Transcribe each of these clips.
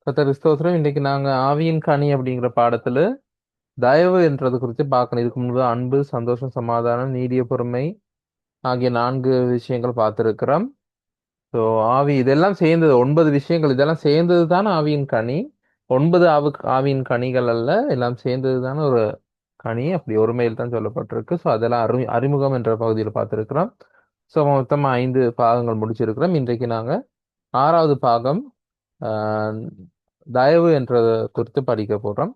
கர்த்தருக்கு ஸ்தோத்திரம். இன்னைக்கு நாங்க ஆவியின் கனி அப்படிங்கிற பாடத்துல தயவு என்றது குறித்து பார்க்கணும். இதுக்கு முன்பு அன்பு, சந்தோஷம், சமாதானம், நீடிய பொறுமை ஆகிய 4 விஷயங்கள் பார்த்திருக்கிறோம். ஸோ ஆவி இதெல்லாம் சேர்ந்தது 9 விஷயங்கள், இதெல்லாம் சேர்ந்தது தானே ஆவியின் கனி. 9 ஆவியின் கனிகள் அல்ல, எல்லாம் சேர்ந்தது தானே ஒரு கனி. அப்படி ஒருமையில் தான் சொல்லப்பட்டிருக்கு. ஸோ அதெல்லாம் அறிமுகம் என்ற பகுதியில் பார்த்திருக்கிறோம். ஸோ மொத்தமா 5 பாகங்கள் முடிச்சிருக்கிறோம். இன்றைக்கு நாங்க 6வது பாகம் ஆஹ், தயவு என்றதை குறித்து படிக்க போறோம்.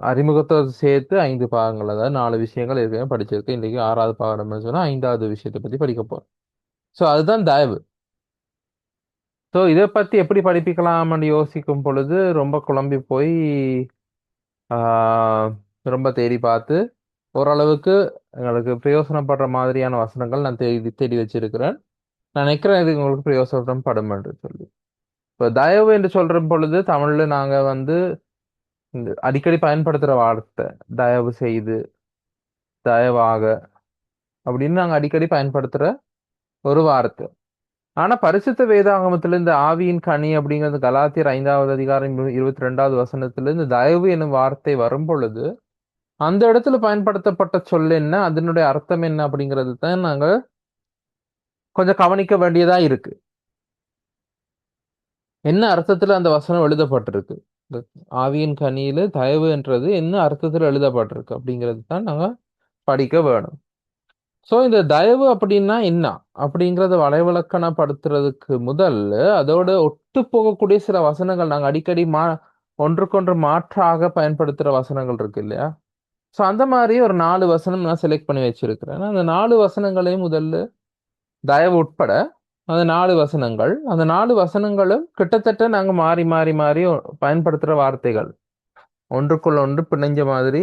அறிமுகத்தோடு சேர்த்து 5 பாகங்கள், அதாவது 4 விஷயங்கள் ஏற்கனவே படிச்சிருக்கு. இன்னைக்கு 6வது பாகம் சொன்னா 5வது விஷயத்தை பத்தி படிக்க போறோம். ஸோ அதுதான் தயவு. ஸோ இதை பத்தி எப்படி படிப்பிக்கலாம்னு யோசிக்கும் பொழுது ரொம்ப குழம்பி போய் ஆஹ், ரொம்ப தேடி பார்த்து ஓரளவுக்கு எங்களுக்கு பிரயோசனப்படுற மாதிரியான வசனங்கள் நான் தேடி தேடி வச்சிருக்கிறேன். நான் நினைக்கிறேன் இது உங்களுக்கு பிரயோசனம் படும் என்று சொல்லி. இப்போ தயவு என்று சொல்ற பொழுது தமிழ்ல நாங்க இந்த அடிக்கடி பயன்படுத்துற வார்த்தை தயவு செய்து, தயவாக அப்படின்னு நாங்க அடிக்கடி பயன்படுத்துற ஒரு வார்த்தை. ஆனா பரிசுத்த வேதாகமத்துல இந்த ஆவியின் கனி அப்படிங்கிறது கலாத்தியர் 5வது அதிகாரம் 22வது வசனத்துல இந்த தயவு என்னும் வார்த்தை வரும் பொழுது அந்த இடத்துல பயன்படுத்தப்பட்ட சொல் என்ன, அதனுடைய அர்த்தம் என்ன அப்படிங்கிறது தான் நாங்க கொஞ்சம் கவனிக்க வேண்டியதா இருக்கு. என்ன அர்த்தத்துல அந்த வசனம் எழுதப்பட்டிருக்கு, இந்த ஆவியின் கனியில தயவு என்றது என்ன அர்த்தத்துல எழுதப்பட்டிருக்கு அப்படிங்கிறது தான் நாங்க படிக்க வேணும். சோ இந்த தயவு அப்படின்னா என்ன அப்படிங்கறத வலைவிலக்கணப்படுத்துறதுக்கு முதல்ல அதோட ஒட்டு போகக்கூடிய சில வசனங்கள் நாங்க அடிக்கடி ஒன்றுக்கொன்று மாற்றாக பயன்படுத்துற வசனங்கள் இருக்கு இல்லையா. சோ அந்த மாதிரி ஒரு 4 வசனம் நான் செலக்ட் பண்ணி வச்சிருக்கிறேன். அந்த 4 வசனங்களையும் முதல்ல தயவு உட்பட அந்த 4 வசனங்களும் கிட்டத்தட்ட நாங்க மாறி மாறி மாறி பயன்படுத்துற வார்த்தைகள் ஒன்றுக்குள்ள ஒன்று பிணைஞ்ச மாதிரி.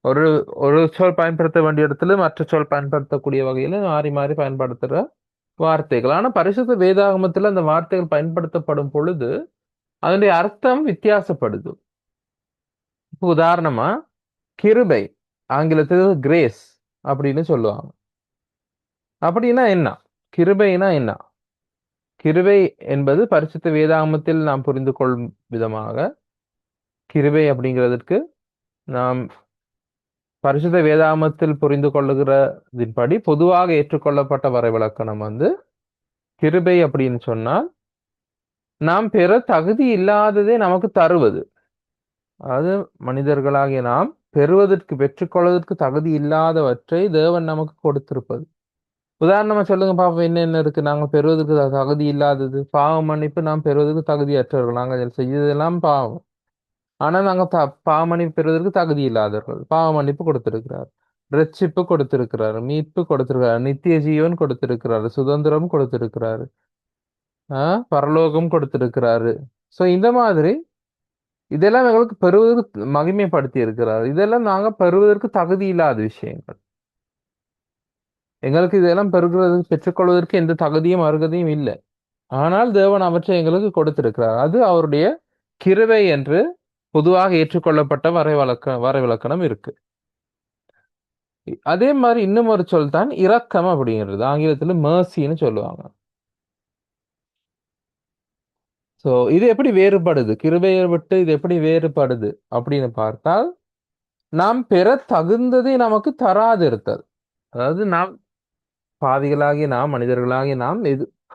ஒரு ஒரு சொல் பயன்படுத்த வேண்டிய இடத்துல மற்ற சொல் பயன்படுத்தக்கூடிய வகையில மாறி மாறி பயன்படுத்துற வார்த்தைகள். ஆனா பரிசுத்த வேதாகமத்துல அந்த வார்த்தைகள் பயன்படுத்தப்படும் பொழுது அதனுடைய அர்த்தம் வித்தியாசப்படுது. இப்போ உதாரணமா கிருபை, ஆங்கிலத்தில் கிரேஸ் அப்படின்னு சொல்லுவாங்க. அப்படின்னா என்ன? கிருபைனா என்ன? கிருபை என்பது பரிசுத்த வேதாகமத்தில் நாம் புரிந்து கொள்ளும் விதமாக, கிருபை அப்படிங்கிறதுக்கு நாம் பரிசுத்த வேதாகமத்தில் புரிந்து கொள்ளுகிறதின்படி பொதுவாக ஏற்றுக்கொள்ளப்பட்ட வரைவிலக்கணம் கிருபை அப்படின்னு சொன்னால் நாம் பெற தகுதி இல்லாததை நமக்கு தருவது. அதாவது மனிதர்களாகிய நாம் பெற்றுக்கொள்வதற்கு தகுதி இல்லாதவற்றை தேவன் நமக்கு கொடுத்திருப்பது. உதாரணமா சொல்லுங்க பாப்போம், என்னென்ன இருக்கு நாங்கள் பெறுவதற்கு தகுதி இல்லாதது? பாவ மன்னிப்பு நாம் பெறுவதற்கு தகுதியற்றவர்கள், நாங்கள் செய்ததெல்லாம் பாவம். ஆனா நாங்க பாவ மன்னிப்பு பெறுவதற்கு தகுதி இல்லாதவர்கள். பாவ மன்னிப்பு கொடுத்திருக்கிறார், ரட்சிப்பு கொடுத்திருக்கிறார், மீட்பு கொடுத்திருக்கிறார், நித்திய ஜீவன் கொடுத்திருக்கிறாரு, சுதந்திரம் கொடுத்திருக்கிறாரு, பரலோகம் கொடுத்திருக்கிறாரு. சோ இந்த மாதிரி இதெல்லாம் எங்களுக்கு பெறுவதற்கு மகிமைப்படுத்தி இருக்கிறார். இதெல்லாம் நாங்க பெறுவதற்கு தகுதி இல்லாத விஷயங்கள். எங்களுக்கு இதெல்லாம் பெற்றுக்கொள்வதற்கு எந்த தகுதியும் அருகதையும் இல்லை. ஆனால் தேவன் அவற்றை எங்களுக்கு கொடுத்திருக்கிறார். அது அவருடைய கிருபை என்று பொதுவாக ஏற்றுக்கொள்ளப்பட்ட வரைவிலக்கணம் இருக்கு. அதே மாதிரி இன்னும் ஒரு சொல் தான் இரக்கம் அப்படிங்கிறது. ஆங்கிலத்துல mercyன்னு சொல்லுவாங்க. சோ இது எப்படி வேறுபடுது, கிருபையை விட்டு இது எப்படி வேறுபடுது அப்படின்னு பார்த்தால், நாம் பெற தகுந்ததை நமக்கு தராது இருத்தல். அதாவது நாம் பாவிகளாகிய நாம், மனிதர்களாகிய நாம்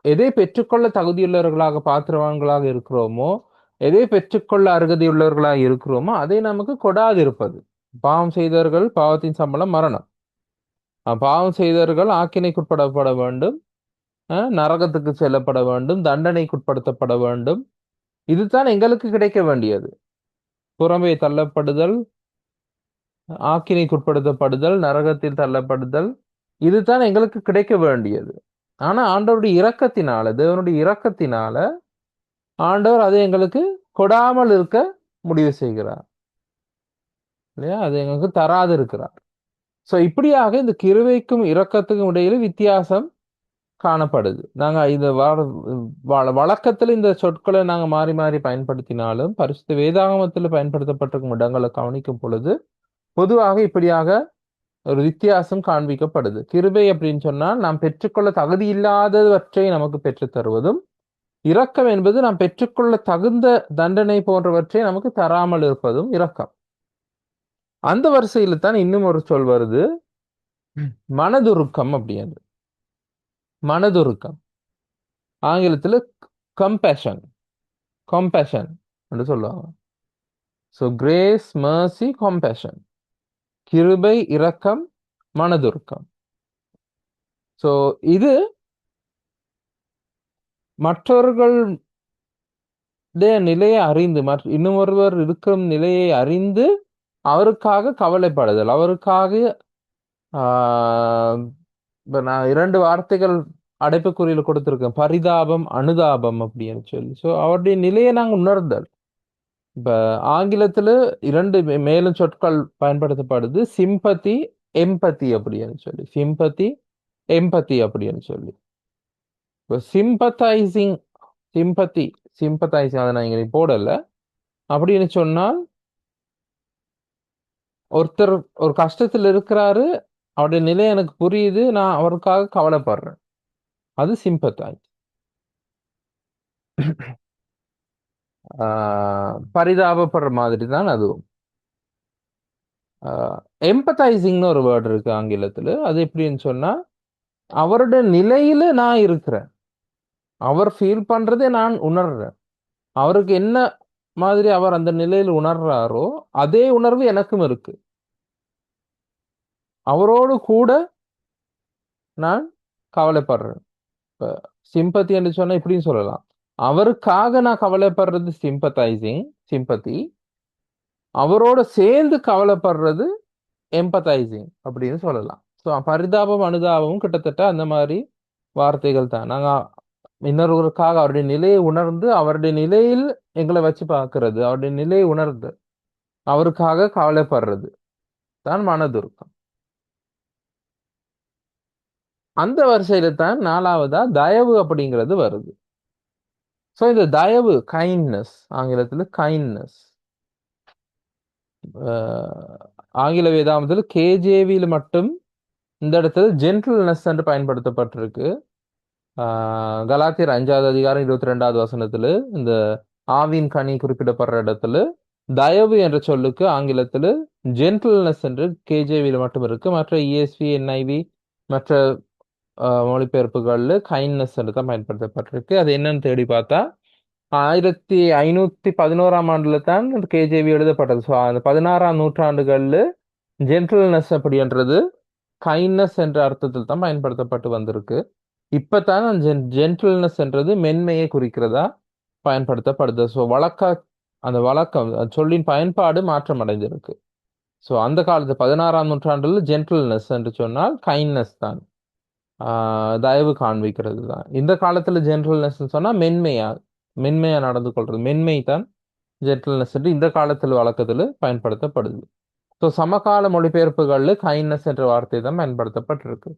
எதை பெற்றுக்கொள்ள தகுதியுள்ளவர்களாக பாத்திரவான்களாக இருக்கிறோமோ, எதை பெற்றுக்கொள்ள அருகதையுள்ளவர்களாக இருக்கிறோமோ அதை நமக்கு கொடாது இருப்பது. பாவம் செய்தவர்கள் பாவத்தின் சம்பளம் மரணம். பாவம் செய்தவர்கள் ஆக்கினைக்குட்படப்பட வேண்டும், நரகத்துக்கு செல்லப்பட வேண்டும், தண்டனைக்குட்படுத்தப்பட வேண்டும். இதுதான் எங்களுக்கு கிடைக்க வேண்டியது. புறம்பே தள்ளப்படுதல், ஆக்கினைக்குட்படுத்தப்படுதல், நரகத்தில் தள்ளப்படுதல், இதுதான் எங்களுக்கு கிடைக்க வேண்டியது. ஆனா ஆண்டவருடைய இரக்கத்தினால, தேவனுடைய இரக்கத்தினால ஆண்டவர் அதை எங்களுக்கு கொடாமல் இருக்க முடிவு செய்கிறார் இல்லையா, அதை எங்களுக்கு தராது இருக்கிறார். சோ இப்படியாக இந்த கிருபைக்கும் இரக்கத்துக்கும் இடையில வித்தியாசம் காணப்படுது. நாங்க இந்த வழக்கத்துல இந்த சொற்களை நாங்க மாறி மாறி பயன்படுத்தினாலும் பரிசுத்த வேதாகமத்தில் பயன்படுத்தப்பட்டிருக்கும் இடங்களை கவனிக்கும் பொழுது பொதுவாக இப்படியாக ஒரு வித்தியாசம் காண்பிக்கப்படுது. கிருபை அப்படின்னு சொன்னால் நாம் பெற்றுக்கொள்ள தகுதி இல்லாதவற்றை நமக்கு பெற்றுத் தருவதும், இரக்கம் என்பது நாம் பெற்றுக்கொள்ள தகுந்த தண்டனை போன்றவற்றை நமக்கு தராமல் இருப்பதும் இரக்கம். அந்த வரிசையில் தான் இன்னும் ஒரு சொல் வருது, மனதுருக்கம் அப்படிங்கிறது. மனதுருக்கம் ஆங்கிலத்தில் கம்பேஷன், கம்பேஷன் என்று சொல்லுவாங்க. ஸோ கிரேஸ், மர்சி, கம்பேஷன், கிருபை, இரக்கம், மனதுருக்கம். ஸோ இது மற்றவர்கள் நிலையை அறிந்து, இன்னும் ஒருவர் இருக்கும் நிலையை அறிந்து அவருக்காக கவலைப்படுதல், அவருக்காக இப்ப நான் 2 வார்த்தைகள் அடைப்புக்குறியில கொடுத்திருக்கேன், பரிதாபம், அனுதாபம் அப்படின்னு சொல்லி. ஸோ அவருடைய நிலையை நாங்கள் உணர்ந்தல். இப்ப ஆங்கிலத்துல 2 மேலும் சொற்கள் பயன்படுத்தப்படுது, சிம்பத்தி, எம்பத்தி அப்படின்னு சொல்லி. சிம்பத்தி, எம்பத்தி அப்படின்னு சொல்லி. இப்போ சிம்பத்தைசிங், சிம்பத்தி, சிம்பத்தைசிங் அதை நான் இங்க போடல. அப்படின்னு சொன்னால் ஒருத்தர் ஒரு கஷ்டத்தில் இருக்கிறாரு, அவருடைய நிலை எனக்கு புரியுது, நான் அவருக்காக கவலைப்படுறேன், அது சிம்பத்தைஸ். பரிதாபப்படுற மாதிரி தான் அதுவும். எம்பத்தைசிங்னு ஒரு வேர்டு இருக்கு ஆங்கிலத்துல. அது எப்படின்னு சொன்னா, அவருடைய நிலையில நான் இருக்கிறேன், அவர் ஃபீல் பண்றதை நான் உணர்றேன், அவருக்கு என்ன மாதிரி அவர் அந்த நிலையில் உணர்றாரோ அதே உணர்வு எனக்கும் இருக்கு, அவரோடு கூட நான் கவலைப்படுறேன். இப்ப சிம்பத்தி என்று சொன்னா இப்படின்னு சொல்லலாம், அவருக்காக நான் கவலைப்படுறது சிம்பத்தைசிங், சிம்பத்தி, அவரோட சேர்ந்து கவலைப்படுறது எம்பத்தைசிங் அப்படின்னு சொல்லலாம். ஸோ பரிதாபம், அனுதாபமும் கிட்டத்தட்ட அந்த மாதிரி வார்த்தைகள் தான். நாங்க இன்னொருவருக்காக அவருடைய நிலையை உணர்ந்து அவருடைய நிலையில் எங்களை வச்சு பார்க்கிறது, அவருடைய நிலையை உணர்ந்து அவருக்காக கவலைப்படுறது தான் மனதுருக்கம். அந்த வரிசையில தான் 4வதா தயவு அப்படிங்கிறது வருது. ஸோ இந்த தயவு, கைண்ட்னஸ், ஆங்கிலத்தில் கைண்ட்னஸ், ஆங்கில வேதாமத்தில் கேஜேவியில் மட்டும் இந்த இடத்துல ஜென்டில்னஸ் என்று பயன்படுத்தப்பட்டிருக்கு. கலாத்தியர் 5வது அதிகாரம் 22வது வசனத்துல இந்த ஆவின் கனி குறிப்பிடப்படுற இடத்துல தயவு என்ற சொல்லுக்கு ஆங்கிலத்தில் ஜென்டில்னஸ் என்று கேஜேவியில் மட்டும் இருக்கு. மற்ற இஎஸ்வி, என்ஐவி, மற்ற மொழிபெயர்ப்புகள்ல கைண்ட்னஸ் என்று தான் பயன்படுத்தப்பட்டிருக்கு. அது என்னன்னு தேடி பார்த்தா 1511ஆம் ஆண்டுல தான் கேஜேவி எழுதப்பட்டது. ஸோ அந்த 16ஆம் நூற்றாண்டுகள்ல ஜென்டில்னஸ் அப்படின்றது கைண்ட்னஸ் என்ற அர்த்தத்தில் தான் பயன்படுத்தப்பட்டு வந்திருக்கு. இப்பதான் ஜென்டில்னஸ் என்றது மென்மையை குறிக்கிறதா பயன்படுத்தப்படுது. ஸோ அந்த வழக்கம், சொல்லின் பயன்பாடு மாற்றம் அடைந்திருக்கு. ஸோ அந்த காலத்து 16ஆம் நூற்றாண்டுல ஜென்டில்னஸ் என்று சொன்னால் கைண்ட்னஸ் தான், தயவு காண்பிக்கிறது தான். இந்த காலத்துல ஜென்டில்னஸ் சொன்னா மென்மையா, மென்மையா நடந்து கொள்றது, மென்மை தான் ஜென்டில்னஸ் என்று இந்த காலத்தில் வழக்கத்துல பயன்படுத்தப்படுது. ஸோ சமகால மொழிபெயர்ப்புகள்ல கைண்ட்னஸ் என்ற வார்த்தை தான் பயன்படுத்தப்பட்டிருக்கு.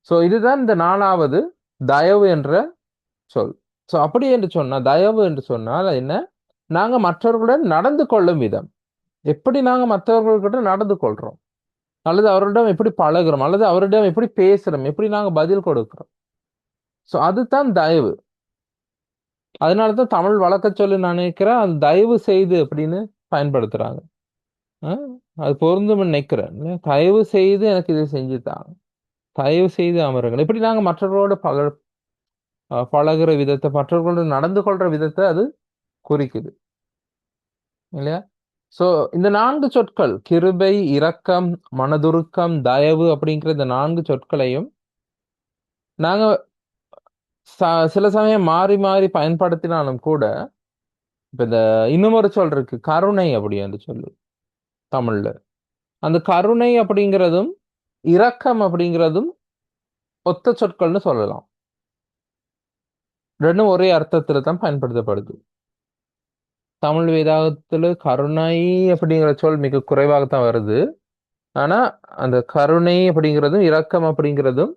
ஸோ இதுதான் இந்த 4வது தயவு என்ற சொல். ஸோ அப்படி என்று சொன்னா, தயவு என்று சொன்னால் என்ன, நாங்க மற்றவர்களுடன் நடந்து கொள்ளும் விதம், எப்படி நாங்க மற்றவர்கள்கிட்ட நடந்து கொள்றோம், அல்லது அவரிடம் எப்படி பழகுறோம், அல்லது அவரிடம் எப்படி பேசுறோம், எப்படி நாங்க பதில் கொடுக்கிறோம். ஸோ அதுதான் தயவு. அதனாலதான் தமிழ் வழக்க சொல்லி நான் நினைக்கிறேன், அது தயவு செய்து அப்படின்னு பயன்படுத்துறாங்க. அது பொருந்தும் நினைக்கிறேன். தயவு செய்து எனக்கு இதை செஞ்சுத்தாங்க, தயவு செய்து அமருங்கள், இப்படி நாங்க மற்றவர்களோட பழகுற விதத்தை, மற்றவர்களோட நடந்து கொள்ற விதத்தை அது குறிக்குது இல்லையா? சோ இந்த 4 சொற்கள், கிருபை, இரக்கம், மனதுருக்கம், தயவு அப்படிங்கிற இந்த 4 சொற்களையும் நாங்க சில சமயம் மாறி மாறி பயன்படுத்தினாலும் கூட, இப்ப இந்த இன்னும் ஒரு சொல் இருக்கு, கருணை அப்படின்னு சொல்லு தமிழ்ல. அந்த கருணை அப்படிங்கிறதும் இரக்கம் அப்படிங்கிறதும் ஒத்த சொற்கள்னு சொல்லலாம். ரெண்டும் ஒரே அர்த்தத்துல தான் பயன்படுத்தப்படுது. தமிழ் வேதாகத்துல கருணை அப்படிங்கிற சொல் மிக குறைவாகத்தான் வருது. ஆனா அந்த கருணை அப்படிங்கிறதும் இரக்கம் அப்படிங்கிறதும்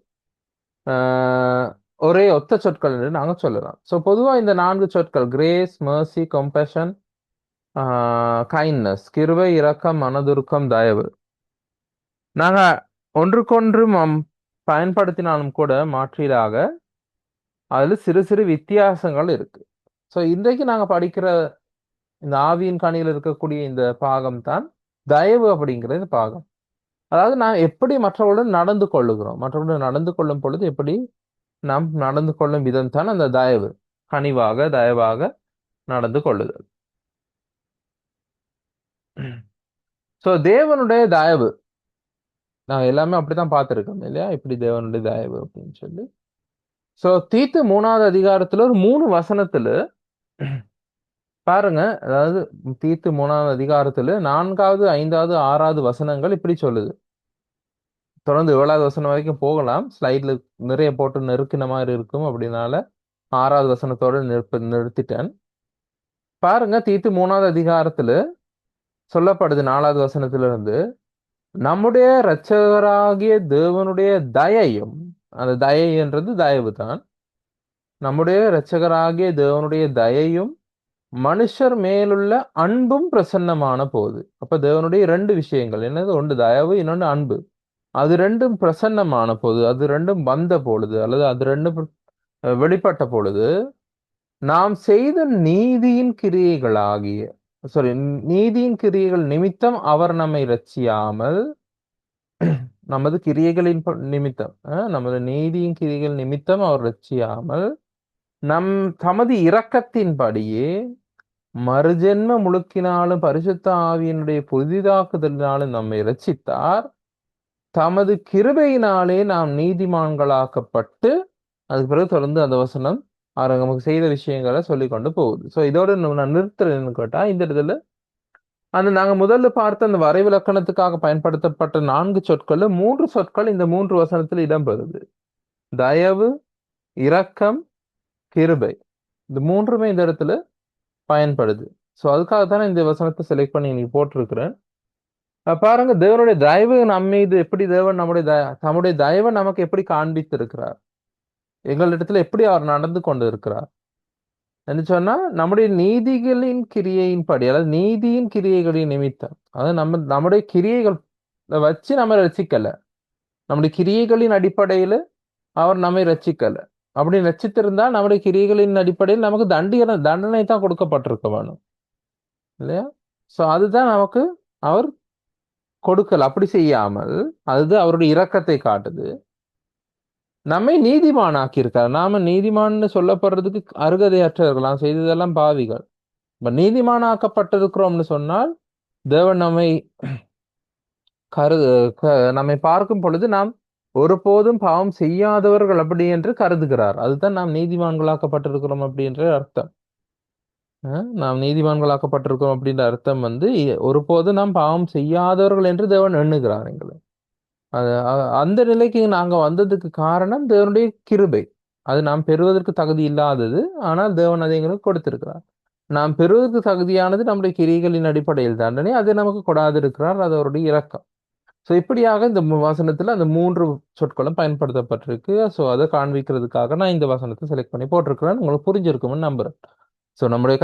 ஒரே ஒத்த சொற்கள் என்று நாங்க சொல்லலாம். ஸோ பொதுவா இந்த 4 சொற்கள், கிரேஸ், மர்சி, கம்பேஷன், கைண்ட்னஸ், கிருபை, இரக்கம், மனதுருக்கம், தயவு, நாங்க ஒன்றுக்கொன்று பயன்படுத்தினாலும் கூட மாற்றீடாக அதுல சிறு சிறு வித்தியாசங்கள் இருக்கு. ஸோ இன்றைக்கு நாங்க படிக்கிற இந்த ஆவியின் கனியில் இருக்கக்கூடிய இந்த பாகம் தான் தயவு அப்படிங்கிற இந்த பாகம். அதாவது நான் எப்படி மற்றவர்களுடன் நடந்து கொள்ளுகிறோம், மற்றவர்களுடன் நடந்து கொள்ளும் பொழுது எப்படி நாம் நடந்து கொள்ளும் விதம் தான் அந்த தயவு. கனிவாக தயவாக நடந்து கொள்ளுதல். ஸோ தேவனுடைய தயவு நாங்க எல்லாமே அப்படித்தான் பார்த்திருக்கோம் இல்லையா, இப்படி தேவனுடைய தயவு அப்படின்னு சொல்லி. ஸோ தீத்து 3வது அதிகாரத்துல ஒரு 3 வசனத்துல பாருங்க. அதாவது தீத்து 3வது அதிகாரத்துல 4வது 5வது 6வது வசனங்கள் இப்படி சொல்லுது. தொடர்ந்து 7வது வசனம் வரைக்கும் போகலாம். ஸ்லைட்ல நிறைய போட்டு நெருக்கின மாதிரி இருக்கும், அப்படினால 6வது வசனத்தோட நிறுத்திட்டேன். பாருங்க, தீத்து 3வது அதிகாரத்துல சொல்லப்படுது 4வது வசனத்துல இருந்து, நம்முடைய இரட்சகராகிய தேவனுடைய தயையும், அந்த தயை என்றது தயவு தான், நம்முடைய இரட்சகராகிய தேவனுடைய தயையும் மனுஷர் மேலுள்ள அன்பும் பிரசன்னமான போது. அப்ப தேவனுடைய 2 விஷயங்கள் என்னது, ஒன்று தயவு, இன்னொன்று அன்பு. அது ரெண்டும் பிரசன்னமான போது, அது ரெண்டும் வந்த பொழுது, அல்லது அது ரெண்டும் வெளிப்பட்ட பொழுது, நாம் செய்த நீதியின் கிரியைகளாகிய சாரி நீதியின் கிரியைகள் நிமித்தம் அவர் நம்மை ரட்சியாமல், நமது கிரியைகளின் நிமித்தம் நமது நீதியின் கிரியைகள் நிமித்தம் அவர் ரட்சியாமல் தமது இரக்கத்தின்படியே மறுஜென்ம முழுக்கினாலும் பரிசுத்த ஆவியினுடைய புதிதாக்குதலினாலும் நம்மை ரட்சித்தார். தமது கிருபையினாலே நாம் நீதிமான்களாக்கப்பட்டு, அதுக்கு பிறகு தொடர்ந்து அந்த வசனம் அவர் நமக்கு செய்த விஷயங்களை சொல்லி கொண்டு போகுது. ஸோ இதோட நான் நிறுத்துறேன்னு கேட்டா, இந்த இடத்துல அந்த நாங்க முதல்ல பார்த்த அந்த வரைவிலக்கணத்துக்காக பயன்படுத்தப்பட்ட 4 சொற்கள் 3 சொற்கள் இந்த 3 வசனத்தில் இடம்பெறுது. தயவு, இரக்கம், கிருபை, இந்த 3மே இந்த இடத்துல பயன்படுது. ஸோ அதுக்காக தானே இந்த வசனத்தை செலக்ட் பண்ணி இன்னைக்கு போட்டிருக்கிறேன். பாருங்க, தேவனுடைய தயவு நம்ம மீது எப்படி தேவன் தம்முடைய தயவை நமக்கு எப்படி காண்பித்திருக்கிறார், எங்களிடத்துல எப்படி அவர் நடந்து கொண்டு இருக்கிறார் என்று சொன்னா, நம்முடைய நீதிகளின் கிரியையின்படி, அதாவது நீதியின் கிரியைகளின் நிமித்தம், அதாவது நம்முடைய கிரியைகள் வச்சு நம்ம ரசிக்கல, நம்முடைய கிரியைகளின் அடிப்படையில அவர் நம்மை ரசிக்கல. அப்படி ரசித்திருந்தால் நம்முடைய கிரியைகளின் அடிப்படையில் நமக்கு தண்டனை தான் கொடுக்கப்பட்டிருக்க வேணும் இல்லையா. சோ அதுதான் நமக்கு அவர் கொடுக்கல. அப்படி செய்யாமல், அது அவருடைய இரக்கத்தை காட்டுது, நம்மை நீதிமானாக்கி இருக்கார். நாம நீதிமான்னு சொல்லப்படுறதுக்கு அருகதையற்றவர்கள், நாம் செய்ததெல்லாம் பாவிகள். இப்ப நீதிமானாக்கப்பட்டிருக்கிறோம்னு சொன்னால், தேவன் நம்மை பார்க்கும் பொழுது நாம் ஒருபோதும் பாவம் செய்யாதவர்கள் அப்படி என்று கருதுகிறார். அதுதான் நாம் நீதிமான்களாக்கப்பட்டிருக்கிறோம் அப்படின்ற அர்த்தம். நாம் நீதிமான்களாக்கப்பட்டிருக்கிறோம் அப்படின்ற அர்த்தம் ஒருபோதும் நாம் பாவம் செய்யாதவர்கள் என்று தேவன் எண்ணுகிறார் எங்களை. அந்த நிலைக்கு நாங்க வந்ததுக்கு காரணம் தேவனுடைய கிருபை. அது நாம் பெறுவதற்கு தகுதி இல்லாதது, ஆனால் தேவன் அதை எங்களுக்கு கொடுத்திருக்கிறார். நாம் பெறுவதற்கு தகுதியானது நம்முடைய கிரிகளின் அடிப்படையில் தண்டனை, அதை நமக்கு கொடாதிருக்கிறார், அது அவருடைய இரக்கம். ஸோ இப்படியாக இந்த வசனத்துல அந்த 3 சொற்களும் பயன்படுத்தப்பட்டிருக்கு. ஸோ அதை காண்பிக்கிறதுக்காக நான் இந்த வசனத்தை செலக்ட் பண்ணி போட்டிருக்கிறேன். உங்களுக்கு புரிஞ்சிருக்கும்னு நம்புறேன். ஸோ நம்முடைய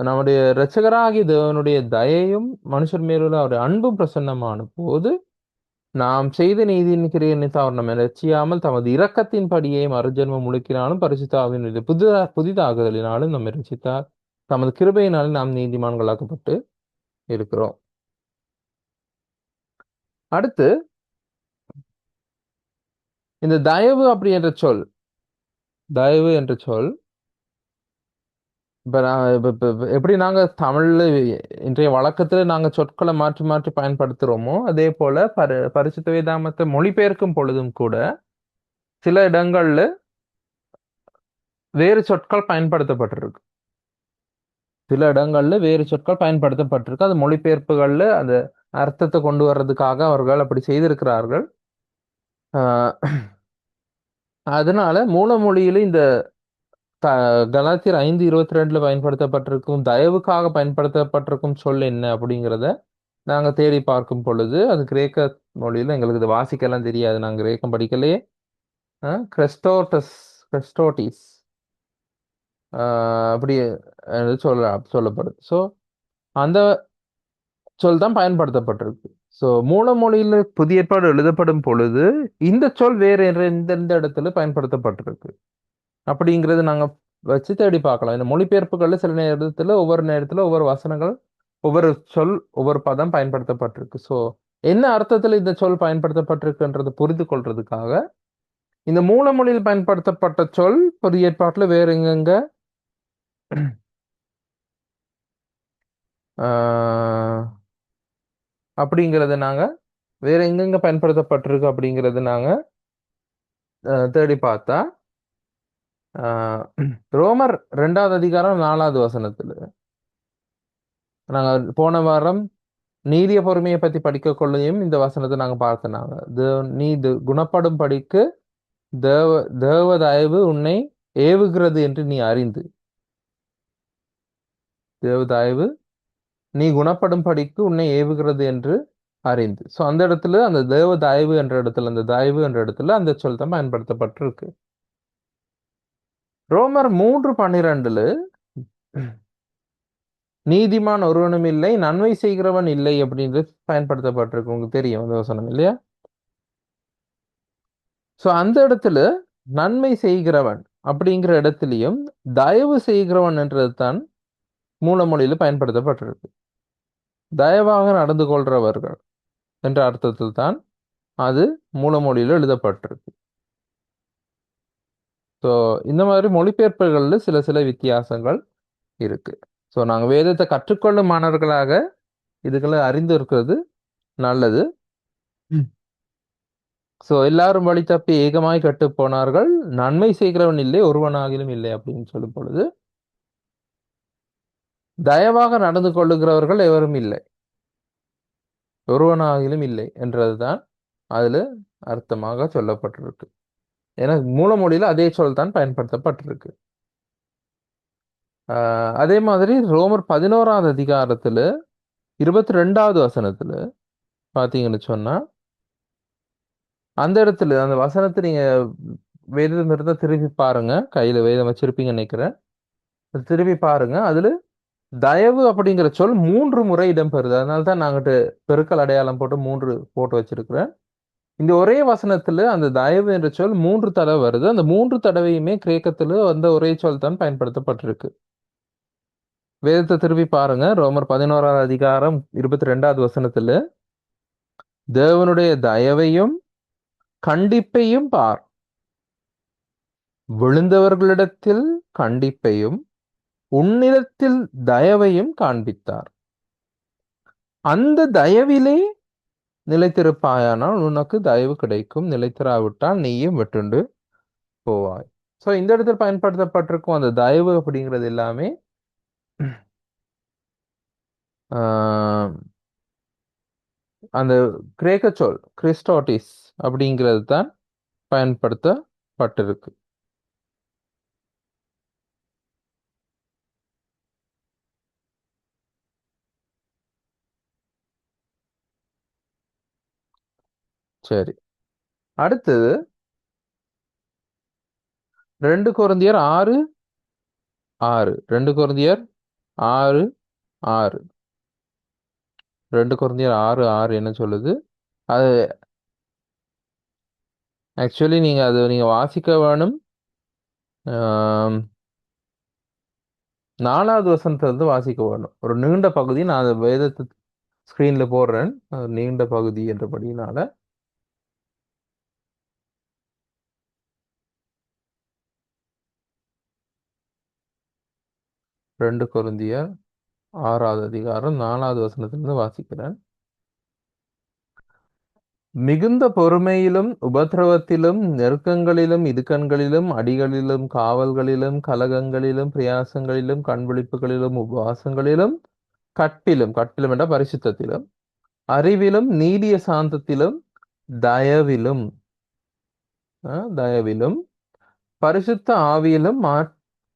நம்முடைய இரட்சகராகிய தேவனுடைய தயையும் மனுஷர் மேலுள்ள அவருடைய அன்பும் பிரசன்னமான போது, நாம் செய்த நீதியின் கிரியை அவர் நம்மை ரட்சியாமல் தமது இரக்கத்தின் படியே மறுஜென்மம் முழுக்கினாலும் பரிசுத்த ஆவியினுடைய புதிதாகுதலினாலும் நம்மை ரட்சித்தார். தமது கிருபையினாலும் நாம் நீதிமான்களாக்கப்பட்டு இருக்கிறோம். அடுத்து இந்த தயவு அப்படி என்ற சொல், தயவு என்ற சொல் இப்ப எப்படி நாங்க தமிழ்ல இன்றைய வழக்கத்துல நாங்க சொற்களை மாற்றி மாற்றி பயன்படுத்துறோமோ, அதே போல பரிசுத்த வேதாகமத்தை மொழிபெயர்க்கும் பொழுதும் கூட சில இடங்கள்ல வேறு சொற்கள் பயன்படுத்தப்பட்டிருக்கு. சில இடங்கள்ல வேறு சொற்கள் பயன்படுத்தப்பட்டிருக்கு. அது மொழிபெயர்ப்புகள்ல அந்த அர்த்தத்தை கொண்டு வர்றதுக்காக அவர்கள் அப்படி செய்திருக்கிறார்கள். அதனால மூல மொழியில இந்த கலாத்தியர் 5:22 பயன்படுத்தப்பட்டிருக்கும் தயவுக்காக பயன்படுத்தப்பட்டிருக்கும் சொல் என்ன அப்படிங்கிறத நாங்க தேடி பார்க்கும் பொழுது, அது கிரேக்க மொழியில எங்களுக்கு இது வாசிக்கலாம் தெரியாது, நாங்க கிரேக்கம் படிக்கலையே. கிறிஸ்டோட்டிஸ் அப்படி சொல்லப்படுது. ஸோ அந்த சொல் தான் பயன்படுத்தப்பட்டிருக்கு. ஸோ மூல மொழியில புதிய ஏற்பாடு எழுதப்படும் பொழுது இந்த சொல் வேற எந்த இடத்துல பயன்படுத்தப்பட்டிருக்கு அப்படிங்கிறது நாங்க வச்சு தேடி பார்க்கலாம். இந்த மொழிபெயர்ப்புகள்ல சில நேரத்துல ஒவ்வொரு வசனங்கள், ஒவ்வொரு சொல், ஒவ்வொரு பதம் பயன்படுத்தப்பட்டிருக்கு. ஸோ என்ன அர்த்தத்துல இந்த சொல் பயன்படுத்தப்பட்டிருக்குன்றத புரிந்து கொள்றதுக்காக, இந்த மூல மொழியில் பயன்படுத்தப்பட்ட சொல் புதிய ஏற்பாட்டுல வேற எங்கெங்க ஆஹ், அப்படிங்கிறத நாங்க வேற எங்கெங்க பயன்படுத்தப்பட்டிருக்கு அப்படிங்கிறது நாங்க தேடி பார்த்தா, ஆஹ், ரோமர் 2வது அதிகாரம் 4வது வசனத்துல நாங்க போன வாரம் நீடிய பொறுமையை பத்தி படிக்க கொள்ளையும் இந்த வசனத்தை நாங்க பார்த்தோம். நீ குணப்படும் படிக்கு தேவ தேவ தயவு உன்னை ஏவுகிறது என்று நீ அறிந்து, தேவ தயவு நீ குணப்படும் படிக்கு உன்னை ஏவுகிறது என்று அறிந்து. ஸோ அந்த இடத்துல அந்த தேவ தயவு என்ற இடத்துல, அந்த தயவு என்ற இடத்துல அந்த சொல் தான் பயன்படுத்தப்பட்டிருக்கு. ரோமர் 3:12 நீதிமான் ஒருவனும் இல்லை, நன்மை செய்கிறவன் இல்லை அப்படின்றது பயன்படுத்தப்பட்டிருக்கு. உங்களுக்கு தெரியும் அந்த வசனம் இல்லையா? ஸோ அந்த இடத்துல நன்மை செய்கிறவன் அப்படிங்கிற இடத்துலயும் தயவு செய்கிறவன் என்றது தான் மூலமொழியில பயன்படுத்தப்பட்டிருக்கு. தயவாக நடந்து கொள்றவர்கள் என்ற அர்த்தத்தில் தான் அது மூலமொழியில எழுதப்பட்டிருக்கு. ஸோ இந்த மாதிரி மொழிபெயர்ப்புகள்ல சில சில வித்தியாசங்கள் இருக்கு. ஸோ நாங்கள் வேதத்தை கற்றுக்கொள்ளும் மாணவர்களாக இதுகளை அறிந்து இருக்கிறது நல்லது. ஸோ எல்லாரும் வழி தப்பி ஏகமாய் கட்டு போனார்கள், நன்மை செய்கிறவன் இல்லை, ஒருவனாகிலும் இல்லை அப்படின்னு சொல்லும் பொழுது தயவாக நடந்து கொள்ளுகிறவர்கள் எவரும் இல்லை, ஒருவனாகிலும் இல்லை என்றதுதான் அதுல அர்த்தமாக சொல்லப்பட்டிருக்கு. ஏன்னா மூலமொழியில அதே சொல் தான் பயன்படுத்தப்பட்டிருக்கு. அதே மாதிரி ரோமர் 11வது அதிகாரத்துல 22வது வசனத்துல பாத்தீங்கன்னு சொன்னா, அந்த இடத்துல அந்த வசனத்தை நீங்க வேதம் இருந்தா திருப்பி பாருங்க, கையில வேதம் வச்சிருப்பீங்கன்னு நினைக்கிறேன். திருப்பி பாருங்க, அதுல தயவு அப்படிங்கிற சொல் 3 முறை இடம்பெறுது. அதனால தான் நாங்கிட்ட பெருக்கல் அடையாளம் போட்டு 3 போட்டு வச்சிருக்கிறேன். இந்த ஒரே வசனத்துல அந்த தயவு என்ற சொல் 3 தடவை வருது. அந்த 3 தடவையுமே கிரேக்கத்துல அந்த ஒரே சொல் தான் பயன்படுத்தப்பட்டிருக்கு. வேதத்தை திருப்பி பாருங்க, ரோமர் 11வது அதிகாரம் 22வது வசனத்துல தேவனுடைய தயவையும் கண்டிப்பையும் பார், விழுந்தவர்களிடத்தில் கண்டிப்பையும் உன்னிடத்தில் தயவையும் காண்பித்தார், அந்த தயவிலே நிலைத்திருப்பாயானால் உனக்கு தயவு கிடைக்கும், நிலைத்திராவிட்டால் நீயும் வெட்டுண்டு போவாய். ஸோ இந்த இடத்துல பயன்படுத்தப்பட்டிருக்கும் அந்த தயவு அப்படிங்கிறது எல்லாமே அந்த கிரேக்க சொல் கிறிஸ்டாட்டிஸ் அப்படிங்கிறது தான் பயன்படுத்தப்பட்டிருக்கு. சரி, அடுத்தது 2 கொரிந்தியர் 6:6. 2 கொரிந்தியர் 6:6. 2 கொரிந்தியர் 6:6 என்ன சொல்லுது? அது ஆக்சுவலி நீங்க வாசிக்க வேணும். 4வது வசனத்துல இருந்து வாசிக்க வேணும். ஒரு நீண்ட பகுதி, நான் அந்த வேதத்தை ஸ்கிரீன்ல போடுறேன், நீண்ட பகுதி என்றபடினால 2 கொரிந்தியர் 6வது அதிகாரம் 4வது வசனத்திலிருந்து வாசிக்கிறேன். மிகுந்த பொறுமையிலும் உபத்திரவத்திலும் நெருக்கங்களிலும் இடுக்கண்களிலும் அடிகளிலும் காவல்களிலும் கலகங்களிலும் பிரயாசங்களிலும் கண்விழிப்புகளிலும் உபவாசங்களிலும் கட்டிலும் என்ற பரிசுத்தத்திலும் அறிவிலும் நீடிய சாந்தத்திலும் தயவிலும் தயவிலும் பரிசுத்த ஆவியிலும்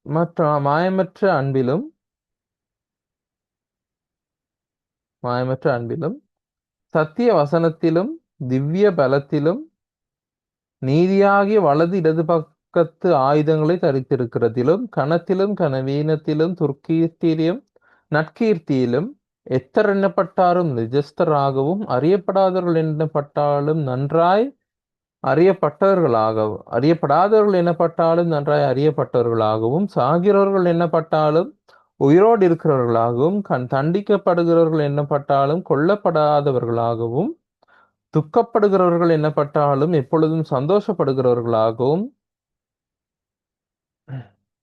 மற்ற மாயமற்ற அன்பிலும் சத்திய வசனத்திலும் திவ்ய பலத்திலும் நீதியாகிய வலது இடது பக்கத்து ஆயுதங்களை தரித்திருக்கிறதிலும் கனத்திலும் கனவீனத்திலும் துர்க்கீர்த்தியிலும் நற்கீர்த்தியிலும் எத்தர் எண்ணப்பட்டாரும் நிஜஸ்தராகவும் அறியப்படாதவர்கள் எண்ணப்பட்டாலும் நன்றாய் அறியப்பட்டவர்களாகவும், அறியப்படாதவர்கள் எண்ணப்பட்டாலும் நன்றாய் அறியப்பட்டவர்களாகவும், சாகிறவர்கள் எண்ணப்பட்டாலும் உயிரோடு இருக்கிறவர்களாகவும், தண்டிக்கப்படுகிறவர்கள் எண்ணப்பட்டாலும் கொல்லப்படாதவர்களாகவும், துக்கப்படுகிறவர்கள் எண்ணப்பட்டாலும் எப்பொழுதும் சந்தோஷப்படுகிறவர்களாகவும்,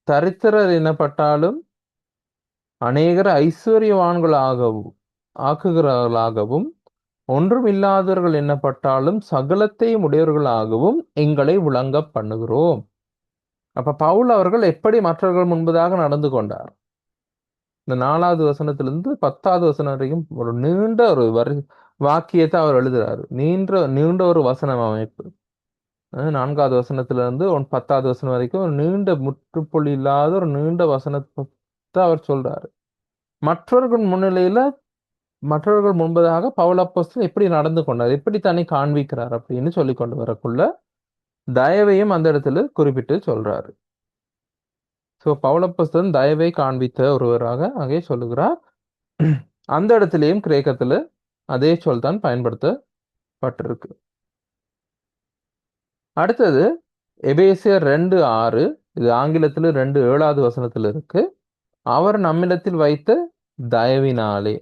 தரித்திரர் எண்ணப்பட்டாலும் அநேகர் ஐஸ்வர்யவான்களாகவும் ஆக்குகிறவர்களாகவும், ஒன்றும் இல்லாதவர்கள் எண்ணப்பட்டாலும் சகலத்தையும் உடையவர்களாகவும் எங்களை விளங்க பண்ணுகிறோம். அப்ப பவுல் அவர்கள் எப்படி மற்றவர்கள் முன்பதாக நடந்து கொண்டார்? இந்த 4வது வசனத்திலிருந்து 10வது வசனம் வரைக்கும் ஒரு நீண்ட ஒரு வாக்கியத்தை அவர் எழுதுறாரு. நீண்ட ஒரு வசனம் அமைப்பு. 4வது வசனத்திலிருந்து 10வது வசனம் வரைக்கும் ஒரு நீண்ட முற்றுப்புள்ளி இல்லாத ஒரு நீண்ட வசனத்தை அவர் சொல்றாரு. மற்றவர்கள் முன்பதாக பவுல் அப்போஸ்தலன் எப்படி நடந்து கொண்டார், எப்படி தன்னை காண்பிக்கிறார் அப்படின்னு சொல்லி கொண்டு வரக்குள்ள தயவையும் அந்த இடத்துல குறிப்பிட்டு சொல்றாரு. சோ பவுல் அப்போஸ்தலன் தயவை காண்பித்த ஒருவராக அங்கே சொல்லுகிறார். அந்த இடத்திலேயும் கிரேக்கத்துல அதே சொல் தான் பயன்படுத்தப்பட்டிருக்கு. அடுத்தது எபேசியர் 2:6, இது ஆங்கிலத்துல 2:7வது வசனத்துல இருக்கு. அவர் நம்மிடத்தில் வைத்த தயவினாலே.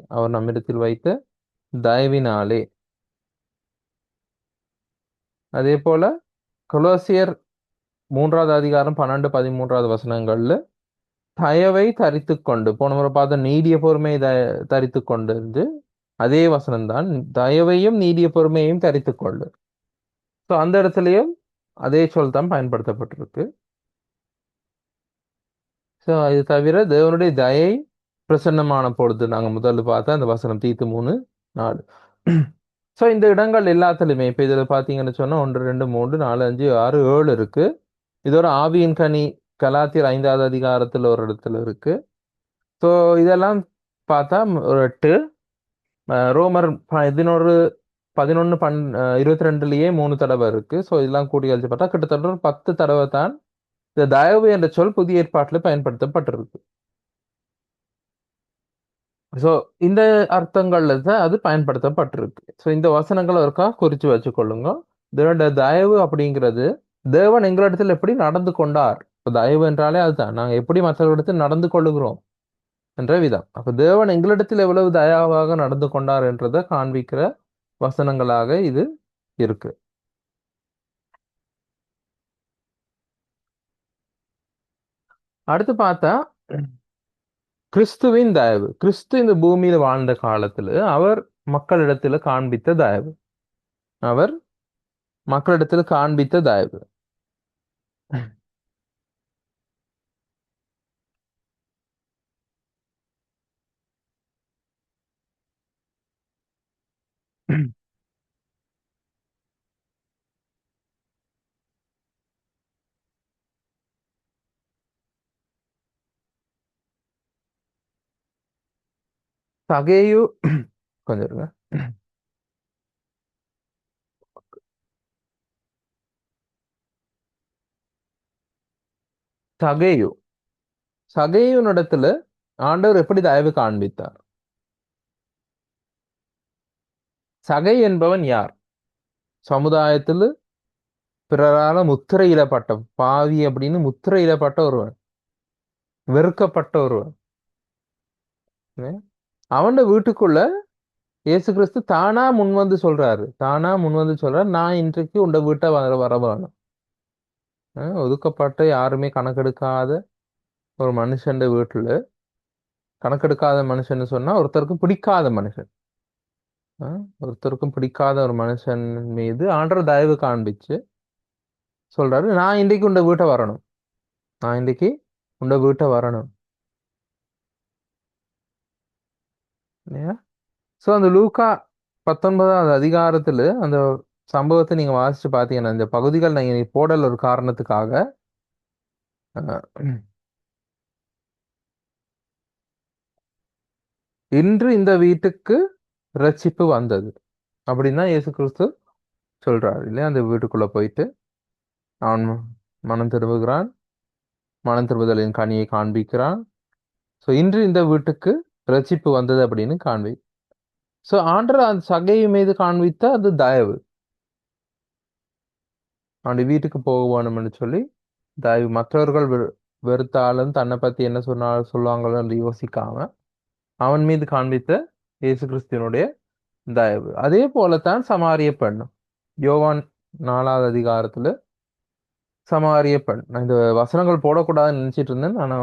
அதே போல கொலோசியர் 3வது அதிகாரம் 12, 13வது வசனங்கள்ல தயவை தரித்துக் கொண்டு, போன முறை பார்த்த நீடிய பொறுமையை தரித்துக் கொண்டு அதே வசனம் தான், தயவையும் நீடிய பொறுமையையும் தரித்துக் கொண்டு. ஸோ அந்த இடத்துலயும் அதே சொல் தான் பயன்படுத்தப்பட்டிருக்கு. ஸோ இது தவிர தேவனுடைய தயை பிரசன்னமான பொழுது நாங்க முதல்ல பார்த்த அந்த வசனம் தீத்து 3:4. ஸோ இந்த இடங்கள் எல்லாத்துலயுமே இப்ப இதுல பாத்தீங்கன்னு சொன்னா 1, 2, 3, 4, 5, 6, 7 இருக்கு. இது ஒரு ஆவியின் கனி கலாத்தியர் 5வது அதிகாரத்துல ஒரு இடத்துல இருக்கு. ஸோ இதெல்லாம் பார்த்தா ஒரு 8, ரோமர் 11, 22லயே 3 தடவை இருக்கு. ஸோ இதெல்லாம் கூட்டி கழிச்சு பார்த்தா கிட்டத்தட்ட ஒரு 10 தடவை தான் இந்த தயவு என்ற சொல் புதிய ஏற்பாட்டுல பயன்படுத்தப்பட்டிருக்கு. ஸோ இந்த அர்த்தங்கள்ல தான் அது பயன்படுத்தப்பட்டிருக்கு. ஸோ இந்த வசனங்களை ஒருக்கா குறிச்சு வச்சுக்கொள்ளுங்க. இதோட தயவு அப்படிங்கிறது தேவன் எங்களிடத்தில் எப்படி நடந்து கொண்டார். இப்போ தயவு என்றாலே அதுதான், நாங்க எப்படி மற்றவர்களிடத்தில் நடந்து கொள்ளுகிறோம் என்ற விதம். அப்ப தேவன் எங்களிடத்தில் எவ்வளவு தயாவாக நடந்து கொண்டார் என்றதை காண்பிக்கிற வசனங்களாக இது இருக்கு. அடுத்து பார்த்தா கிறிஸ்துவின் தயவு. கிறிஸ்து இந்த பூமியில வாழ்ந்த காலத்துல அவர் மக்களிடத்துல காண்பித்த தயவு. சகேயு கொஞ்சம் இருங்க. சகேயுனிடத்துல ஆண்டவர் எப்படி தயவு காண்பித்தார்? சகை என்பவன் யார்? சமுதாயத்தில் பிறரால முத்திரையிடப்பட்ட பாவி அப்படின்னு முத்திரையிடப்பட்ட ஒருவன், வெறுக்கப்பட்ட ஒருவன். அவன் வீட்டுக்குள்ள இயேசு கிறிஸ்து தானா முன்வந்து சொல்றாரு, நான் இன்றைக்கு உண்ட வீட்டை வரவேணும். ஒதுக்கப்பட்ட யாருமே கணக்கெடுக்காத ஒரு மனுஷன் வீட்டுல, கணக்கெடுக்காத மனுஷன் சொன்னா ஒருத்தருக்கும் பிடிக்காத ஒரு மனுஷன் மீது ஆண்டவர் தயவு காண்பிச்சு சொல்றாரு, நான் இன்றைக்கு உண்ட வீட்டை வரணும். சோ அந்த லூக்கா 19வது அதிகாரத்துல அந்த சம்பவத்தை நீங்க வாசிச்சு பாத்தீங்கன்னா, இந்த பகுதிகள் நீங்க போடல் ஒரு காரணத்துக்காக இன்று இந்த வீட்டுக்கு ரட்சிப்பு வந்தது அப்படின்னா இயேசு கிறிஸ்து சொல்றாரு இல்லையா. அந்த வீட்டுக்குள்ள போயிட்டு அவன் மனம் திரும்புகிறான், மனம் திரும்புதலின் கனியை காண்பிக்கிறான். ஸோ இன்று இந்த வீட்டுக்கு ரட்சிப்பு வந்தது அப்படின்னு ஸோ ஆண்டர் அந்த சகையை மீது காண்பித்த அது தயவு. அவனுடைய வீட்டுக்கு போக வேணும்னு சொல்லி தயவு மற்றவர்கள் வெறுத்தாலும் தன்னை பத்தி என்ன சொன்னாலும் சொல்லுவாங்களோ என்று யோசிக்காம அவன் மீது காண்பித்த இயேசு கிறிஸ்துவனுடைய தயவு. அதே போலத்தான் சமாரிய பெண். யோவான் 4வது அதிகாரத்துல சமாரிய பெண். நான் இந்த வசனங்கள் போடக்கூடாதுன்னு நினைச்சிட்டு இருந்தேன். ஆனா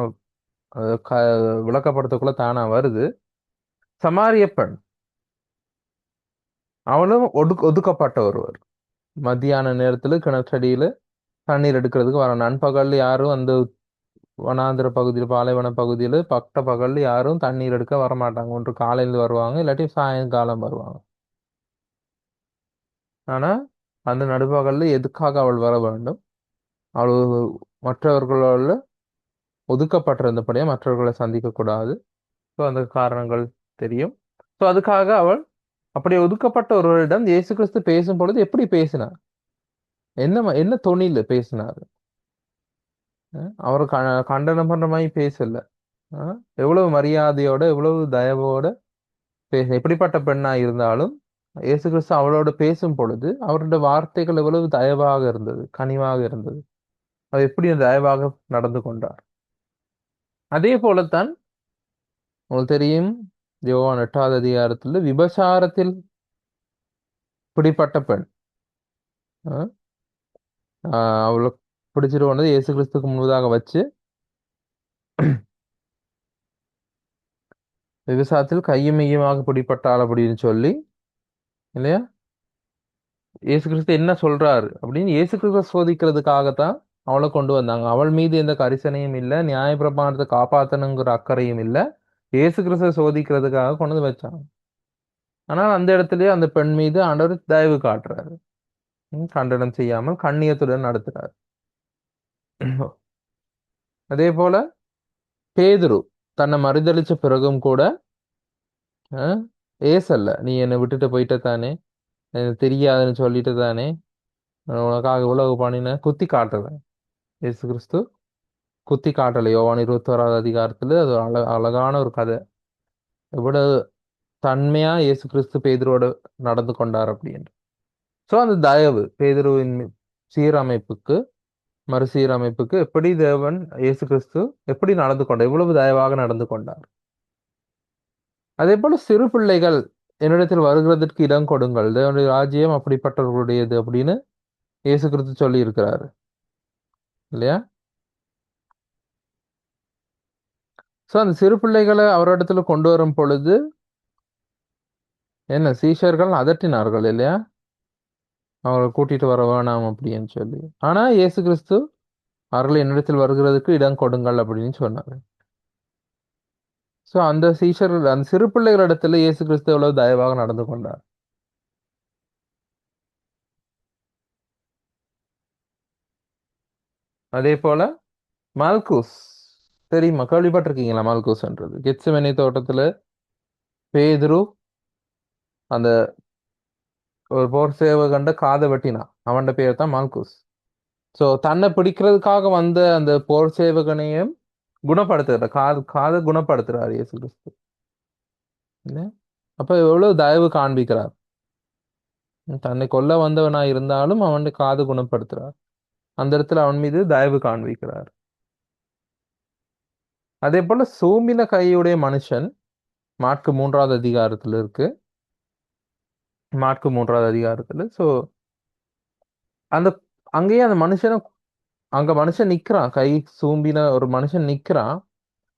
விளக்கப்படுத்தக்குள்ள தானா வருது. சமாரிய பெண் அவளும் ஒதுக்கப்பட்ட ஒருவர். மத்தியான நேரத்துல கிணற்றடியில தண்ணீர் எடுக்கிறதுக்கு வர நண்பகல் யாரும் அந்த வனாந்திர பகுதியில் பாலைவன பகுதியில பட்ட பகல்ல யாரும் தண்ணீர் எடுக்க வரமாட்டாங்க. ஒன்று காலையில் வருவாங்க, இல்லாட்டி சாயங்காலம் வருவாங்க. ஆனா அந்த நடுப்பகல்ல எதுக்காக அவள் வர வேண்டும்? அவள் மற்றவர்களோட ஒதுக்கப்பட்டிருந்தபடியா மற்றவர்களை சந்திக்க கூடாது. ஸோ அந்த காரணங்கள் தெரியும். ஸோ அதுக்காக அவள் அப்படி ஒதுக்கப்பட்ட ஒருவரிடம் இயேசு கிறிஸ்து பேசும் பொழுது எப்படி பேசினார்? என்ன தொனியில பேசினார்? அவர் கண்டனம் பண்ற மாதிரி பேசல. எவ்வளவு மரியாதையோட எவ்வளவு தயவோட எப்படிப்பட்ட பெண்ணா இருந்தாலும் இயேசு கிறிஸ்து அவளோட பேசும் பொழுது அவருடைய வார்த்தைகள் எவ்வளவு தயவாக இருந்தது, கனிவாக இருந்தது. அது எப்படி தயவாக நடந்து கொண்டார். அதே போலத்தான் உங்களுக்கு தெரியும், யோவான் 8வது அதிகாரத்துல விபசாரத்தில் பிடிப்பட்ட பெண். அவளை பிடிச்சிட்டு கொண்டது இயேசு கிறிஸ்துக்கு முன்பதாக வச்சு விவசாயத்தில் கையும் மெய்யுமாக பிடிப்பட்டாள் அப்படின்னு சொல்லி, இல்லையா? இயேசு கிறிஸ்து என்ன சொல்றாரு அப்படின்னு இயேசு கிறிஸ்து சோதிக்கிறதுக்காகத்தான் அவளை கொண்டு வந்தாங்க. அவள் மீது எந்த கரிசனையும் இல்லை, நியாயப்பிரமாணத்தை காப்பாத்தணுங்கிற அக்கறையும் இல்லை. இயேசு கிறிஸ்துவை சோதிக்கிறதுக்காக கொண்டு வந்து வச்சாங்க. ஆனால் அந்த இடத்துலயே அந்த பெண் மீது ஆண்டவர் தயவு காட்டுறாரு. கண்டனம் செய்யாமல் கண்ணியத்துடன் நடத்துறாரு. அதே போல பேதுரு தன்னை மறுதளிச்ச பிறகும் கூட ஏசல்ல, நீ என்னை விட்டுட்டு போயிட்ட தானே, எனக்கு தெரியாதுன்னு சொல்லிட்டு தானே, உனக்காக இவ்வளவு பண்ணின, குத்தி காட்டுறேன். இயேசு கிறிஸ்து குத்தி காட்டலை. யோவான் 21வது அதிகாரத்துல அது அழகான ஒரு கதை. எவ்வளவு தன்மையா இயேசு கிறிஸ்து பேதுருவோட நடந்து கொண்டார் அப்படின்னு. சோ அந்த தயவு பேதுருவின் சீரமைப்புக்கு மறுசீரமைப்புக்கு எப்படி தேவன் இயேசு கிறிஸ்து எப்படி நடந்து கொண்டார், எவ்வளவு தயவாக நடந்து கொண்டார். அதே போல சிறு பிள்ளைகள் என்னிடத்தில் வருகிறதற்கு இடம் கொடுங்கள், தேவனுடைய ராஜ்யம் அப்படிப்பட்டவர்களுடையது அப்படின்னு இயேசு கிறிஸ்து சொல்லி இருக்கிறாரு, இல்லையா? சோ அந்த சிறு பிள்ளைகளை அவரிடத்துல கொண்டு வரும் பொழுது என்ன சீஷர்கள் அதட்டினார்கள், இல்லையா? அவரை கூட்டிட்டு வர வேணாம் அப்படின்னு சொல்லி. ஆனா இயேசு கிறிஸ்து அவர்கள் என்னிடத்தில் வருகிறதுக்கு இடம் கொடுங்கள் அப்படின்னு சொன்னாரு. சோ அந்த சீஷர்கள் அந்த சிறு பிள்ளைகளிடத்துல இயேசு கிறிஸ்து எவ்வளவு தயவாக நடந்து கொண்டார். அதே போல மால்கூஸ் தெரியுமா, கேள்விப்பட்டிருக்கீங்களா? மால்கூஸ்ன்றது கெத்செமனே தோட்டத்துல பேதுரு அந்த ஒரு போர் சேவகண்ட காதை வெட்டினான். அவன் பேர் தான் மால்கூஸ். சோ தன்னை பிடிக்கிறதுக்காக வந்த அந்த போர் சேவகனையும் குணப்படுத்துகிறார், காதை குணப்படுத்துறாரு இயேசு கிறிஸ்து. அப்ப எவ்வளவு தயவு காண்பிக்கிறார். தன்னை கொல்ல வந்தவனா இருந்தாலும் அவன் காது குணப்படுத்துறார். அந்த இடத்துல அவன் மீது தயவு காண்பிக்கிறார். அதே போல சோம்பின கையுடைய மனுஷன் மாற்கு 3வது அதிகாரத்துல இருக்கு. மாற்கு 3வது அதிகாரத்துல சோ அந்த அங்கேயே அந்த மனுஷனை அங்க மனுஷன் நிக்கிறான், கை சூம்பின ஒரு மனுஷன் நிக்கிறான்.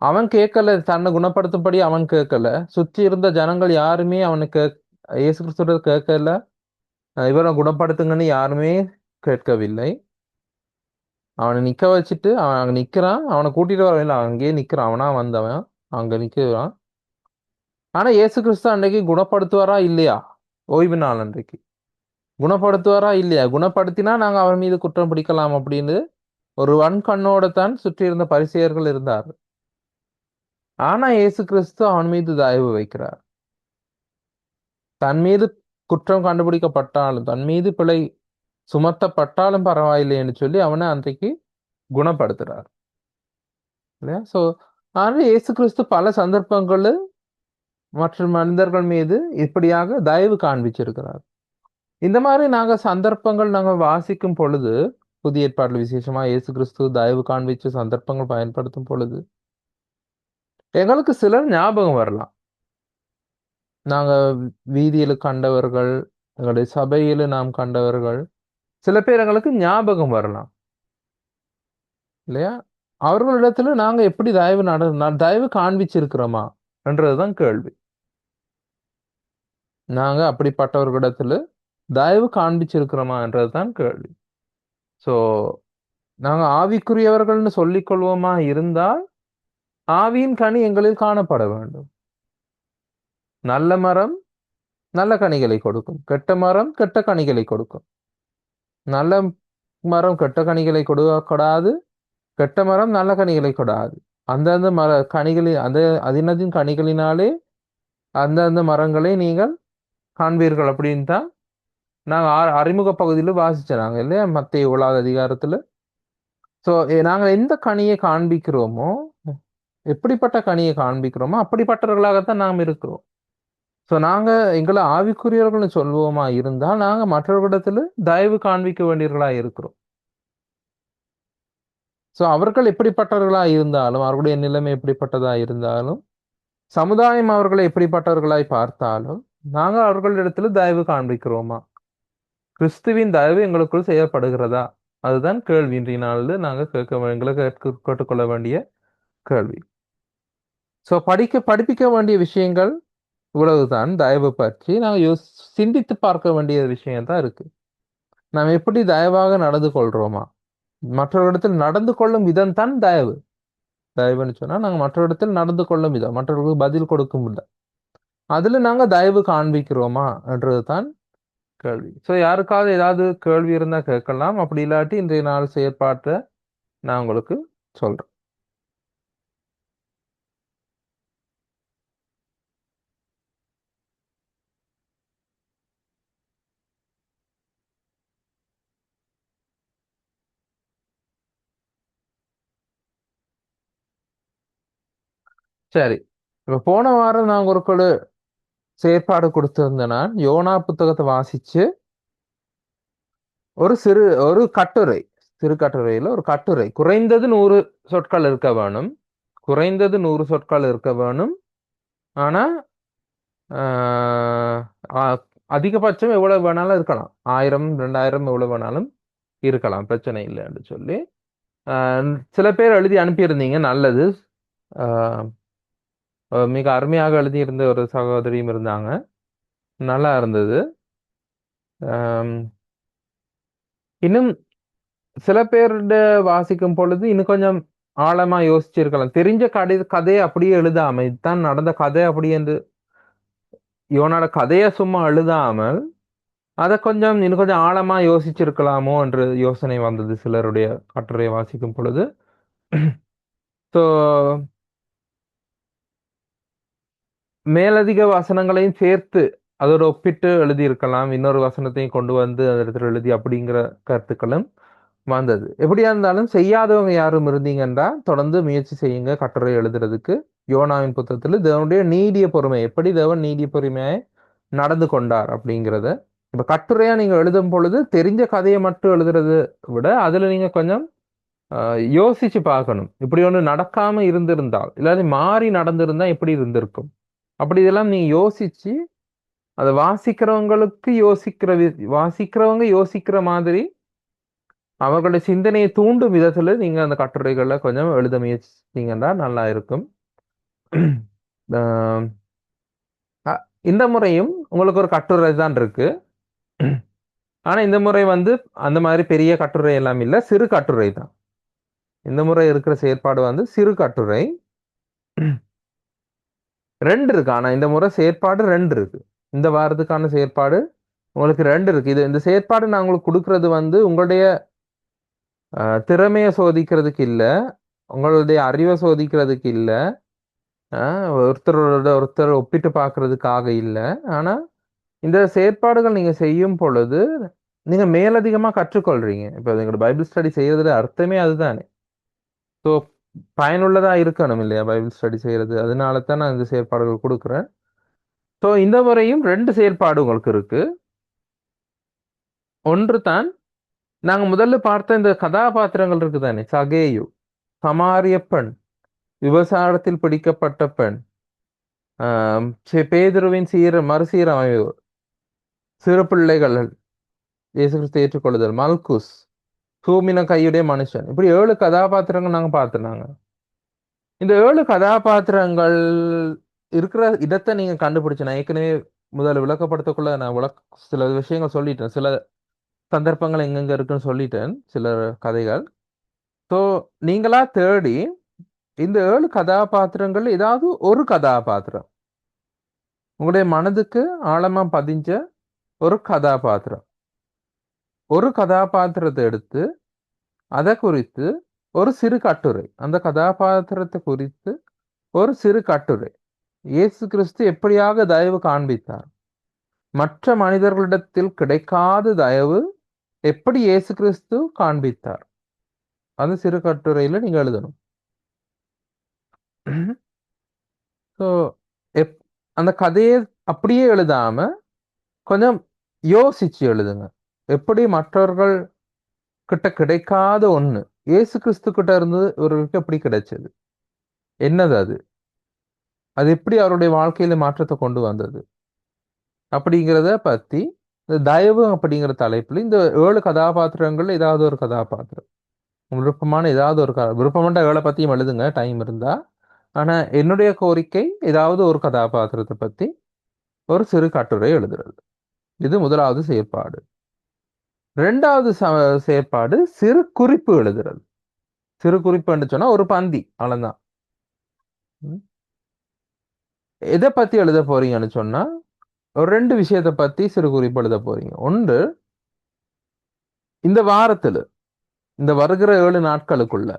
அவன் கேட்கல, தன்னை குணப்படுத்தும்படி அவன் கேட்கல. சுற்றி இருந்த ஜனங்கள் யாருமே அவனுக்கு இயேசு கிறிஸ்துவ கேட்கல, இவரை குணப்படுத்துங்கன்னு யாருமே கேட்கவில்லை. அவனை நிக்க வச்சுட்டு அவன் அங்க நிக்கிறான். அவனை கூட்டிட்டு வரவில்லை, அங்கேயே நிக்கிறான். அவனா வந்தவன் அங்க நிக்கிறான். ஆனா இயேசு கிறிஸ்து அன்றைக்கு குணப்படுத்துவாரா இல்லையா? ஓய்வு நாள் அன்றைக்கு குணப்படுத்துவாரா இல்லையா? குணப்படுத்தினா நாங்க அவன் மீது குற்றம் பிடிக்கலாம் அப்படின்னு ஒரு வன்கண்ணோட தான் சுற்றி இருந்த பரிசேயர்கள் இருந்தார். ஆனா இயேசு கிறிஸ்து அவன் மீது தயவு வைக்கிறார். தன் மீது குற்றம் கண்டுபிடிக்கப்பட்டாலும் தன் மீது பிழை சுமத்தப்பட்டாலும் பரவாயில்லைன்னு சொல்லி அவனை அன்றைக்கு குணப்படுத்துறார், இல்லையா? சோ ஆனால் இயேசு கிறிஸ்து பல சந்தர்ப்பங்கள்ல மற்ற மனிதர்கள் மீது இப்படியாக தயவு காண்பிச்சிருக்கிறார். இந்த மாதிரி நாங்க சந்தர்ப்பங்கள் நாங்க வாசிக்கும் பொழுது, புதிய ஏற்பாடுல விசேஷமா இயேசு கிறிஸ்து தயவு காண்பிச்ச சந்தர்ப்பங்கள் பயன்படுத்தும் பொழுது, எங்களுக்கு சிலர் ஞாபகம் வரலாம். நாங்க வீதியில கண்டவர்கள், எங்களுடைய சபையில நாம் கண்டவர்கள், சில பேர் எங்களுக்கு ஞாபகம் வரலாம். இல்லையா? அவர்களிடத்துல நாங்க எப்படி தயவு காண்பிச்சிருக்கிறோமா? என்றதுதான் கேள்வி. நாங்க அப்படிப்பட்டவர்களிடத்துல தயவு காண்பிச்சிருக்கிறோமா என்றதுதான் கேள்வி. சோ, நாங்க ஆவிக்குரியவர்கள்னு சொல்லிக் கொள்வோமா இருந்தால், ஆவியின் கனி எங்களில் காணப்பட வேண்டும். நல்ல மரம் நல்ல கனிகளை கொடுக்கும். கெட்ட மரம் கெட்ட கனிகளை கொடுக்கும். நல்ல மரம் கெட்ட கனிகளை கொடுக்கக்கூடாது. கெட்ட மரம் நல்ல கனிகளை கொடாது. அந்தந்த கனிகளின் அதினதின் கனிகளினாலே அந்தந்த மரங்களை நீங்கள் காண்பீர்கள் அப்படின்னு தான் நாங்க அறிமுக பகுதியில வாசிச்சோம் நாங்க இல்லையா? மத்தேயு 7வது அதிகாரத்துல. சோ நாங்க எந்த கனியை காண்பிக்கிறோமோ, எப்படிப்பட்ட கனியை காண்பிக்கிறோமோ அப்படிப்பட்டவர்களாகத்தான் நாம் இருக்கிறோம். சோ நாங்க எங்களை ஆவிக்குரியவர்கள்னு சொல்வோமா இருந்தால் நாங்க மற்றவர்களிடத்துல தயவு காண்பிக்க வேண்டியவர்களா இருக்கிறோம். சோ அவர்கள் எப்படிப்பட்டவர்களா இருந்தாலும், அவர்களுடைய நிலைமை எப்படிப்பட்டதா இருந்தாலும், சமுதாயம் அவர்களை எப்படிப்பட்டவர்களாய் பார்த்தாலும், நாங்க அவர்களிடத்துல தயவு காண்பிக்கிறோமா? கிறிஸ்துவின் தயவு எங்களுக்குள் செயல்படுகிறதா? அதுதான் கேள்வி இன்றைய நாளில் நாங்க எங்களை கேட்டுக்கொள்ள வேண்டிய கேள்வி. சோ படிப்பிக்க வேண்டிய விஷயங்கள் இவ்வளவுதான். தயவு பற்றி நாங்க சிந்தித்து பார்க்க வேண்டிய விஷயம் தான் இருக்கு. நாம் எப்படி தயவாக நடந்து கொள்றோமா? மற்றவரிடத்தில் நடந்து கொள்ளும் விதம் தான் தயவு. தயவுன்னு சொன்னா நாங்க மற்றவரிடத்தில் நடந்து கொள்ளும் விதம், மற்றவர்களுக்கு பதில் கொடுக்கும் விதம். அதுல நாங்க தயவு காண்பிக்கிறோமா என்றதுதான் கேள்வி. சோ யாருக்காவது ஏதாவது கேள்வி இருந்தா கேட்கலாம். அப்படி இல்லாட்டி இன்றைய நாள் செயற்பாட்டை நான் உங்களுக்கு சொல்றேன். சரி. இப்ப போன வாரம் நான் உங்களுக்கு செயற்பாடு கொடுத்திருந்தேன். நான் யோனா புத்தகத்தை வாசிச்சு ஒரு கட்டுரை, சிறு கட்டுரையில ஒரு கட்டுரை, குறைந்தது 100 சொற்கள் இருக்க வேணும். குறைந்தது 100 சொற்கள் இருக்க வேணும். ஆனா ஆஹ், ஆஹ், அதிகபட்சம் எவ்வளவு வேணாலும் இருக்கலாம். 1000 2000 எவ்வளவு வேணாலும் இருக்கலாம். பிரச்சனை இல்லைன்னு சொல்லி சில பேர் எழுதி அனுப்பியிருந்தீங்க. நல்லது. ஆஹ், மிக அருமையாக எழுதியிருந்த ஒரு சகோதரியும் இருந்தாங்க. நல்லா இருந்தது. ஆம், இன்னும் சில பேருட வாசிக்கும் பொழுது இன்னும் கொஞ்சம் ஆழமா யோசிச்சிருக்கலாம். தெரிஞ்ச கதையை அப்படியே எழுதாம, இதுதான் நடந்த கதை அப்படி என்று இவனோட கதையை சும்மா எழுதாமல் அதை கொஞ்சம் இன்னும் கொஞ்சம் ஆழமா யோசிச்சிருக்கலாமோ என்று யோசனை வந்தது சிலருடைய கட்டுரையை வாசிக்கும் பொழுது. ஸோ மேலதிக வசனங்களையும் சேர்த்து அதோட ஒப்பிட்டு எழுதியிருக்கலாம். இன்னொரு வசனத்தையும் கொண்டு வந்து அந்த இடத்துல எழுதி அப்படிங்கிற கருத்துக்களும் வந்தது. எப்படியா இருந்தாலும் செய்யாதவங்க யாரும் இருந்தீங்கன்னா தொடர்ந்து முயற்சி செய்யுங்க கட்டுரை எழுதுறதுக்கு. யோனாவின் புத்தகத்துல தேவனுடைய நீடிய பொறுமை, எப்படி தேவன் நீடிய பொறுமையை நடந்து கொண்டார் அப்படிங்கிறத. இப்ப கட்டுரையா நீங்க எழுதும் பொழுது தெரிஞ்ச கதையை மட்டும் எழுதுறதை விட அதுல நீங்க கொஞ்சம் யோசிச்சு பார்க்கணும். இப்படி ஒண்ணு நடக்காம இருந்திருந்தால், இல்லாட்டி மாறி நடந்திருந்தா எப்படி இருந்திருக்கும், அப்படி இதெல்லாம் நீங்க யோசிச்சு அதை வாசிக்கிறவங்களுக்கு வாசிக்கிறவங்க யோசிக்கிற மாதிரி அவர்களுடைய சிந்தனையை தூண்டும் விதத்துல நீங்க அந்த கட்டுரைகளை கொஞ்சம் எழுத முயற்சிங்கன்னா நல்லா இருக்கும். ஆஹ் இந்த முறையும் உங்களுக்கு ஒரு கட்டுரை தான் இருக்கு. ஆனா இந்த முறை வந்து அந்த மாதிரி பெரிய கட்டுரை எல்லாம் இல்ல, சிறு கட்டுரை தான். இந்த முறை இருக்கிற செயற்பாடு வந்து சிறு கட்டுரை. 2 இருக்கு. ஆனா இந்த முறை செயற்பாடு 2 இருக்கு. இந்த வாரத்துக்கான செயற்பாடு உங்களுக்கு 2 இருக்கு. இந்த செயற்பாடு நான் உங்களுக்கு கொடுக்கறது வந்து உங்களுடைய திறமைய சோதிக்கிறதுக்கு இல்ல, உங்களுடைய அறிவை சோதிக்கிறதுக்கு இல்ல, ஒருத்தரோட ஒருத்தர் ஒப்பிட்டு பார்க்கறதுக்காக இல்ல. ஆனா இந்த செயற்பாடுகள் நீங்க செய்யும் பொழுது நீங்க மேலதிகமா கற்றுக்கொள்றீங்க. இப்ப எங்களோட பைபிள் ஸ்டடி செய்யறதுல அர்த்தமே அதுதானே. ஸோ பயனுள்ளதா இருக்கணும் இல்லையா பைபிள் ஸ்டடி செய்யறது. அதனால தான் நான் இந்த செயற்பாடுகள் கொடுக்குறேன். ஸோ இந்த முறையும் 2 செயற்பாடு உங்களுக்கு இருக்கு. ஒன்று தான் நாங்க முதல்ல பார்த்த இந்த கதாபாத்திரங்கள் இருக்குதானே, சகேயு, சமாரிய பெண், விபசாரத்தில் பிடிக்கப்பட்ட பெண், பேதுருவின் மறுசீரமைவு, சிறு பிள்ளைகள் இயேசு கிறிஸ்து ஏற்றுக்கொள்ளுதல், மல்குஸ், சூமின கையுடைய மனுஷன், இப்படி 7 கதாபாத்திரங்கள் நாங்க பார்த்துனாங்க. இந்த 7 கதாபாத்திரங்கள் இருக்கிற இடத்தை நீங்க கண்டுபிடிச்சு, நான் ஏற்கனவே முதல்ல விளக்கப்படுத்தக்குள்ள நான் சில விஷயங்கள் சொல்லிட்டேன், சில சந்தர்ப்பங்கள் எங்கெங்க இருக்குன்னு சொல்லிட்டேன், சில கதைகள். ஸோ நீங்களா தேடி இந்த 7 கதாபாத்திரங்கள் ஏதாவது ஒரு கதாபாத்திரம் உங்களுடைய மனதுக்கு ஆழமா பதிஞ்ச ஒரு கதாபாத்திரம், ஒரு கதாபாத்திரத்தை எடுத்து அதை குறித்து ஒரு சிறு கட்டுரை, அந்த கதாபாத்திரத்தை குறித்து ஒரு சிறு கட்டுரை, இயேசு கிறிஸ்து எப்படியாக தயவு காண்பித்தார், மற்ற மனிதர்களிடத்தில் கிடைக்காத தயவு எப்படி இயேசு கிறிஸ்து காண்பித்தார், அந்த சிறு கட்டுரையில நீங்க எழுதணும். ஸோ அந்த கதையை அப்படியே எழுதாம கொஞ்சம் யோசிச்சு எழுதுங்க. எப்படி மற்றவர்கள் கிட்ட கிடைக்காத ஒண்ணு இயேசு கிறிஸ்து கிட்ட இருந்து இவர்களுக்கு எப்படி கிடைச்சது, என்னது அது, அது எப்படி அவருடைய வாழ்க்கையில மாற்றத்தை கொண்டு வந்தது அப்படிங்கிறத பத்தி இந்த தயவு அப்படிங்கிற தலைப்புல இந்த 7 கதாபாத்திரங்கள் ஏதாவது ஒரு கதாபாத்திரம், விருப்பமான ஏதாவது ஒரு விருப்பமான 7 பத்தியும் எழுதுங்க டைம் இருந்தா. ஆனா என்னுடைய கோரிக்கை ஏதாவது ஒரு கதாபாத்திரத்தை பத்தி ஒரு சிறு கட்டுரை எழுதுறது. இது முதலாவது செயற்பாடு. 2வது செயற்பாடு சிறு குறிப்பு எழுதுறது. சிறு குறிப்புன்னு சொன்னா ஒரு பந்தி, அவ்வளவுதான். எதை பத்தி எழுத போறீங்கன்னு சொன்னா ஒரு 2 விஷயத்தை பத்தி சிறு குறிப்பு எழுத போறீங்க. ஒன்று, இந்த வாரத்துல இந்த வருகிற 7 நாட்களுக்குள்ள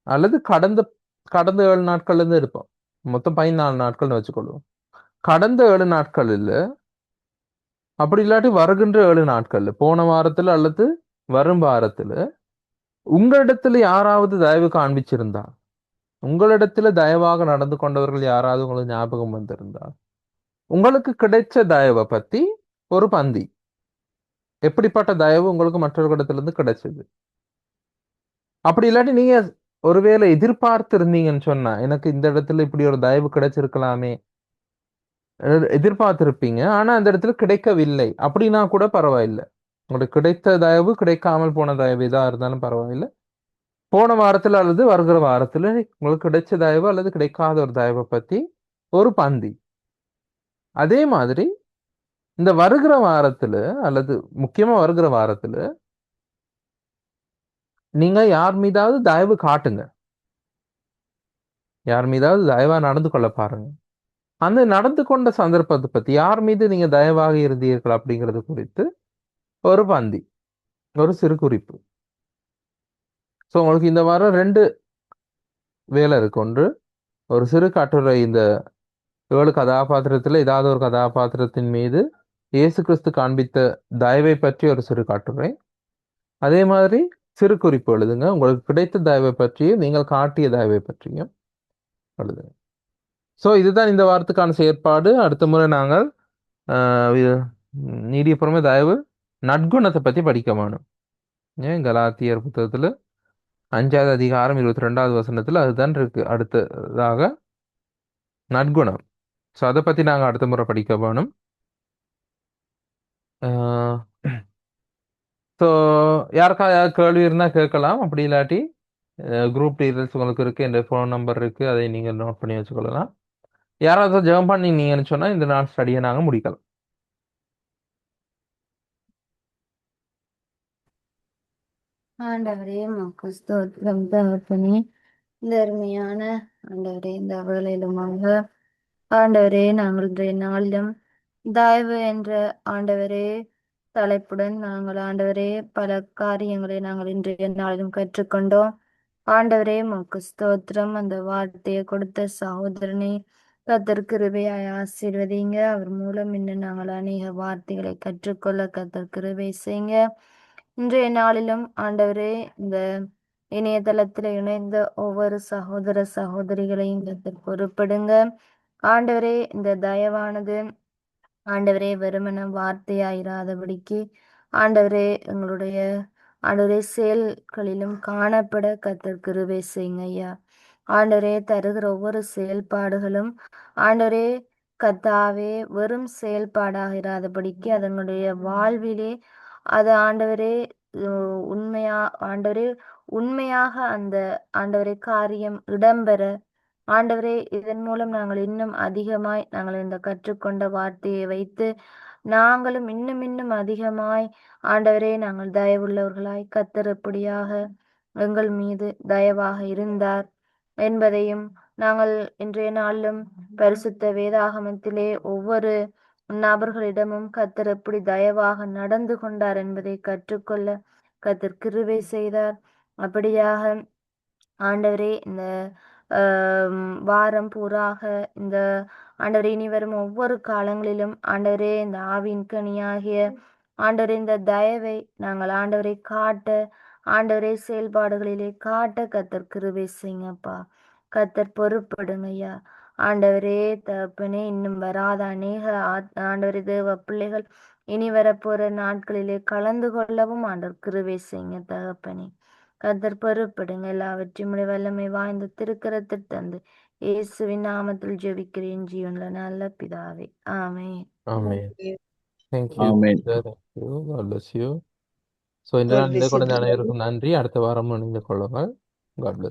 அல்லது கடந்த கடந்த 7 நாட்கள்ல இருந்து இருப்போம், மொத்தம் 14 நாட்கள்னு வச்சுக்கொள்வோம். கடந்த 7 நாட்களில் அப்படி இல்லாட்டி வருகின்ற 7 நாட்கள்ல, போன வாரத்துல அல்லது வரும் வாரத்துல உங்களிடத்துல யாராவது தயவு காண்பிச்சிருந்தா, உங்களிடத்துல தயவாக நடந்து கொண்டவர்கள் யாராவது உங்களுக்கு ஞாபகம் வந்திருந்தா, உங்களுக்கு கிடைச்ச தயவை பத்தி ஒரு பந்தி, எப்படிப்பட்ட தயவு உங்களுக்கு மற்றவர்களிடத்துல இருந்து கிடைச்சது. அப்படி இல்லாட்டி நீங்க ஒருவேளை எதிர்பார்த்து இருந்தீங்கன்னு சொன்னா, எனக்கு இந்த இடத்துல இப்படி ஒரு தயவு கிடைச்சிருக்கலாமே எதிர்பார்த்திருப்பீங்க, ஆனா அந்த இடத்துல கிடைக்கவில்லை அப்படின்னா கூட பரவாயில்லை. உங்களுக்கு கிடைத்த தயவு கிடைக்காமல் போன தயவு எதா இருந்தாலும் பரவாயில்லை. போன வாரத்துல அல்லது வருகிற வாரத்துல உங்களுக்கு கிடைச்ச தயவு அல்லது கிடைக்காத ஒரு தயவை பத்தி ஒரு பந்தி. அதே மாதிரி இந்த வருகிற வாரத்துல அல்லது முக்கியமா வருகிற வாரத்துல நீங்க யார் மீதாவது தயவு காட்டுங்க, யார் மீதாவது தயவா நடந்து கொள்ள பாருங்க. அந்த நடந்து கொண்ட சந்தர்ப்பத்தை பத்தி, யார் மீது நீங்க தயவாக இருந்தீர்கள் அப்படிங்கிறது குறித்து ஒரு பந்தி, ஒரு சிறு குறிப்பு. ஸோ உங்களுக்கு இந்த வாரம் 2 வேலை இருக்கு. ஒன்று, ஒரு சிறு கட்டுரை, இந்த 7 கதாபாத்திரத்துல ஏதாவது ஒரு கதாபாத்திரத்தின் மீது இயேசு கிறிஸ்து காண்பித்த தயவை பற்றி ஒரு சிறு கட்டுரை. அதே மாதிரி சிறு குறிப்பு எழுதுங்க, உங்களுக்கு கிடைத்த தயவை பற்றியும் நீங்கள் காட்டிய தயவை பற்றியும் எழுதுங்க. ஸோ இதுதான் இந்த வாரத்துக்கான செயற்பாடு. அடுத்த முறை நாங்கள் நீடிய பொறுமை, தயவு, நற்குணத்தை பத்தி படிக்க வேணும். ஏன் கலாத்தியர் புத்தகத்துல 5வது அதிகாரம் 22வது வசனத்துல அதுதான் இருக்கு அடுத்ததாக, நற்குணம். ஸோ அதை பத்தி நாங்கள் அடுத்த முறை படிக்க வேணும். ஸோ யாருக்கா யார் கேள்வி இருந்தால் கேட்கலாம். அப்படி இல்லாட்டி குரூப் டீட்டெயில்ஸ் உங்களுக்கு இருக்கு, என் ஃபோன் நம்பர் இருக்கு, அதை நீங்கள் நோட் பண்ணி வச்சுக்கொள்ளலாம். யாராவது ஜெபம் பண்ணீங்கன்னு சொன்னா இந்த நாள் ஸ்டடியை நாங்கள் முடிக்கலாம். ஆண்டவரே உமக்கு ஸ்தோத்திரம் தகப்பனே. இந்த அருமையான ஆண்டவரே, இந்த வேளையிலுமாக ஆண்டவரே, நாங்கள் இன்றைய நாளிலும் தயவு என்ற ஆண்டவரே தலைப்புடன் நாங்கள் ஆண்டவரே பல காரியங்களை நாங்கள் இன்றைய நாளிலும் கற்றுக்கொண்டோம். ஆண்டவரே உமக்கு ஸ்தோத்திரம். அந்த வார்த்தையை கொடுத்த சகோதரனை கர்த்தர் கிருபையாய் ஆசீர்வதிங்க. அவர் மூலம் இன்னும் நாங்கள் அநேக வார்த்தைகளை கற்றுக்கொள்ள கர்த்தர் கிருபை செய்யுங்க. இன்றைய நாளிலும் ஆண்டவரே, இந்த இணையதளத்தில் இணைந்த ஒவ்வொரு சகோதர சகோதரிகளையும் கர்த்தர் பொறுப்படுங்க. ஆண்டவரே, இந்த தயவானது ஆண்டவரே வெறுமன வார்த்தையாயிராதபடிக்கு ஆண்டவரே எங்களுடைய ஆண்டவரே செயல்களிலும் காணப்பட கர்த்தர் கிருபை செய்யுங்க ஐயா. ஆண்டவரே தருகிற ஒவ்வொரு செயல்பாடுகளும் ஆண்டவரே கர்த்தாவே வெறும் செயல்பாடாக இராதபடிக்கு அதனுடைய வாழ்விலே அது ஆண்டவரே உண்மையா ஆண்டவரே உண்மையாக அந்த ஆண்டவரே காரியம் இடம்பெற ஆண்டவரே இதன் மூலம் நாங்கள் இன்னும் அதிகமாய் நாங்கள் இந்த கற்றுக்கொண்ட வார்த்தையை வைத்து நாங்களும் இன்னும் இன்னும் அதிகமாய் ஆண்டவரே நாங்கள் தயவுள்ளவர்களாய் கர்த்தர் எப்படியாக எங்கள் மீது தயவாக இருந்தார் என்பதையும் நாங்கள் இன்றைய நாளிலும் பரிசுத்த வேதாகமத்திலே ஒவ்வொரு நபர்களிடமும் கர்த்தர் எப்படி தயவாக நடந்து கொண்டார் என்பதை கற்றுக்கொள்ள கர்த்தர் கிருபை செய்தார். அப்படியாக ஆண்டவரே இந்த வாரம் பூராக இந்த ஆண்டவரே இனி வரும் ஒவ்வொரு காலங்களிலும் ஆண்டவரே இந்த ஆவின் கனியாகிய ஆண்டவரே இந்த தயவை நாங்கள் ஆண்டவரை காட்ட ஆண்டவரே செயல்பாடுகளிலே காட்ட கர்த்தர் கிருபை செய்யுங்கப்பா. கர்த்தர் பொறுப்படுங்க ஐயா. ஆண்டவரே தகப்பனே இன்னும் வராத அநேக ஆண்டவரே தேவ பிள்ளைகள் இனி வரப்போற நாட்களிலே கலந்து கொள்ளவும் ஆண்டவர் கிருபை செய்யுங்க தகப்பனே. கர்த்தர் பொறுப்படுங்க. எல்லாவற்றையும் வல்லமை வாய்ந்த திருக்கரத்தில் தந்து இயேசுவின் நாமத்தில் ஜெபிக்கிறேன் ஜீவன்ல நல்ல பிதாவே. ஆமென். ஆமென். Thank you. Amen. Thank you. God bless you. So இந்த God நாள் இந்த bless you, குழந்தை brother. அனைவருக்கும் நன்றி. அடுத்த வாரம் இணைந்து கொள்ளுங்கள். God bless.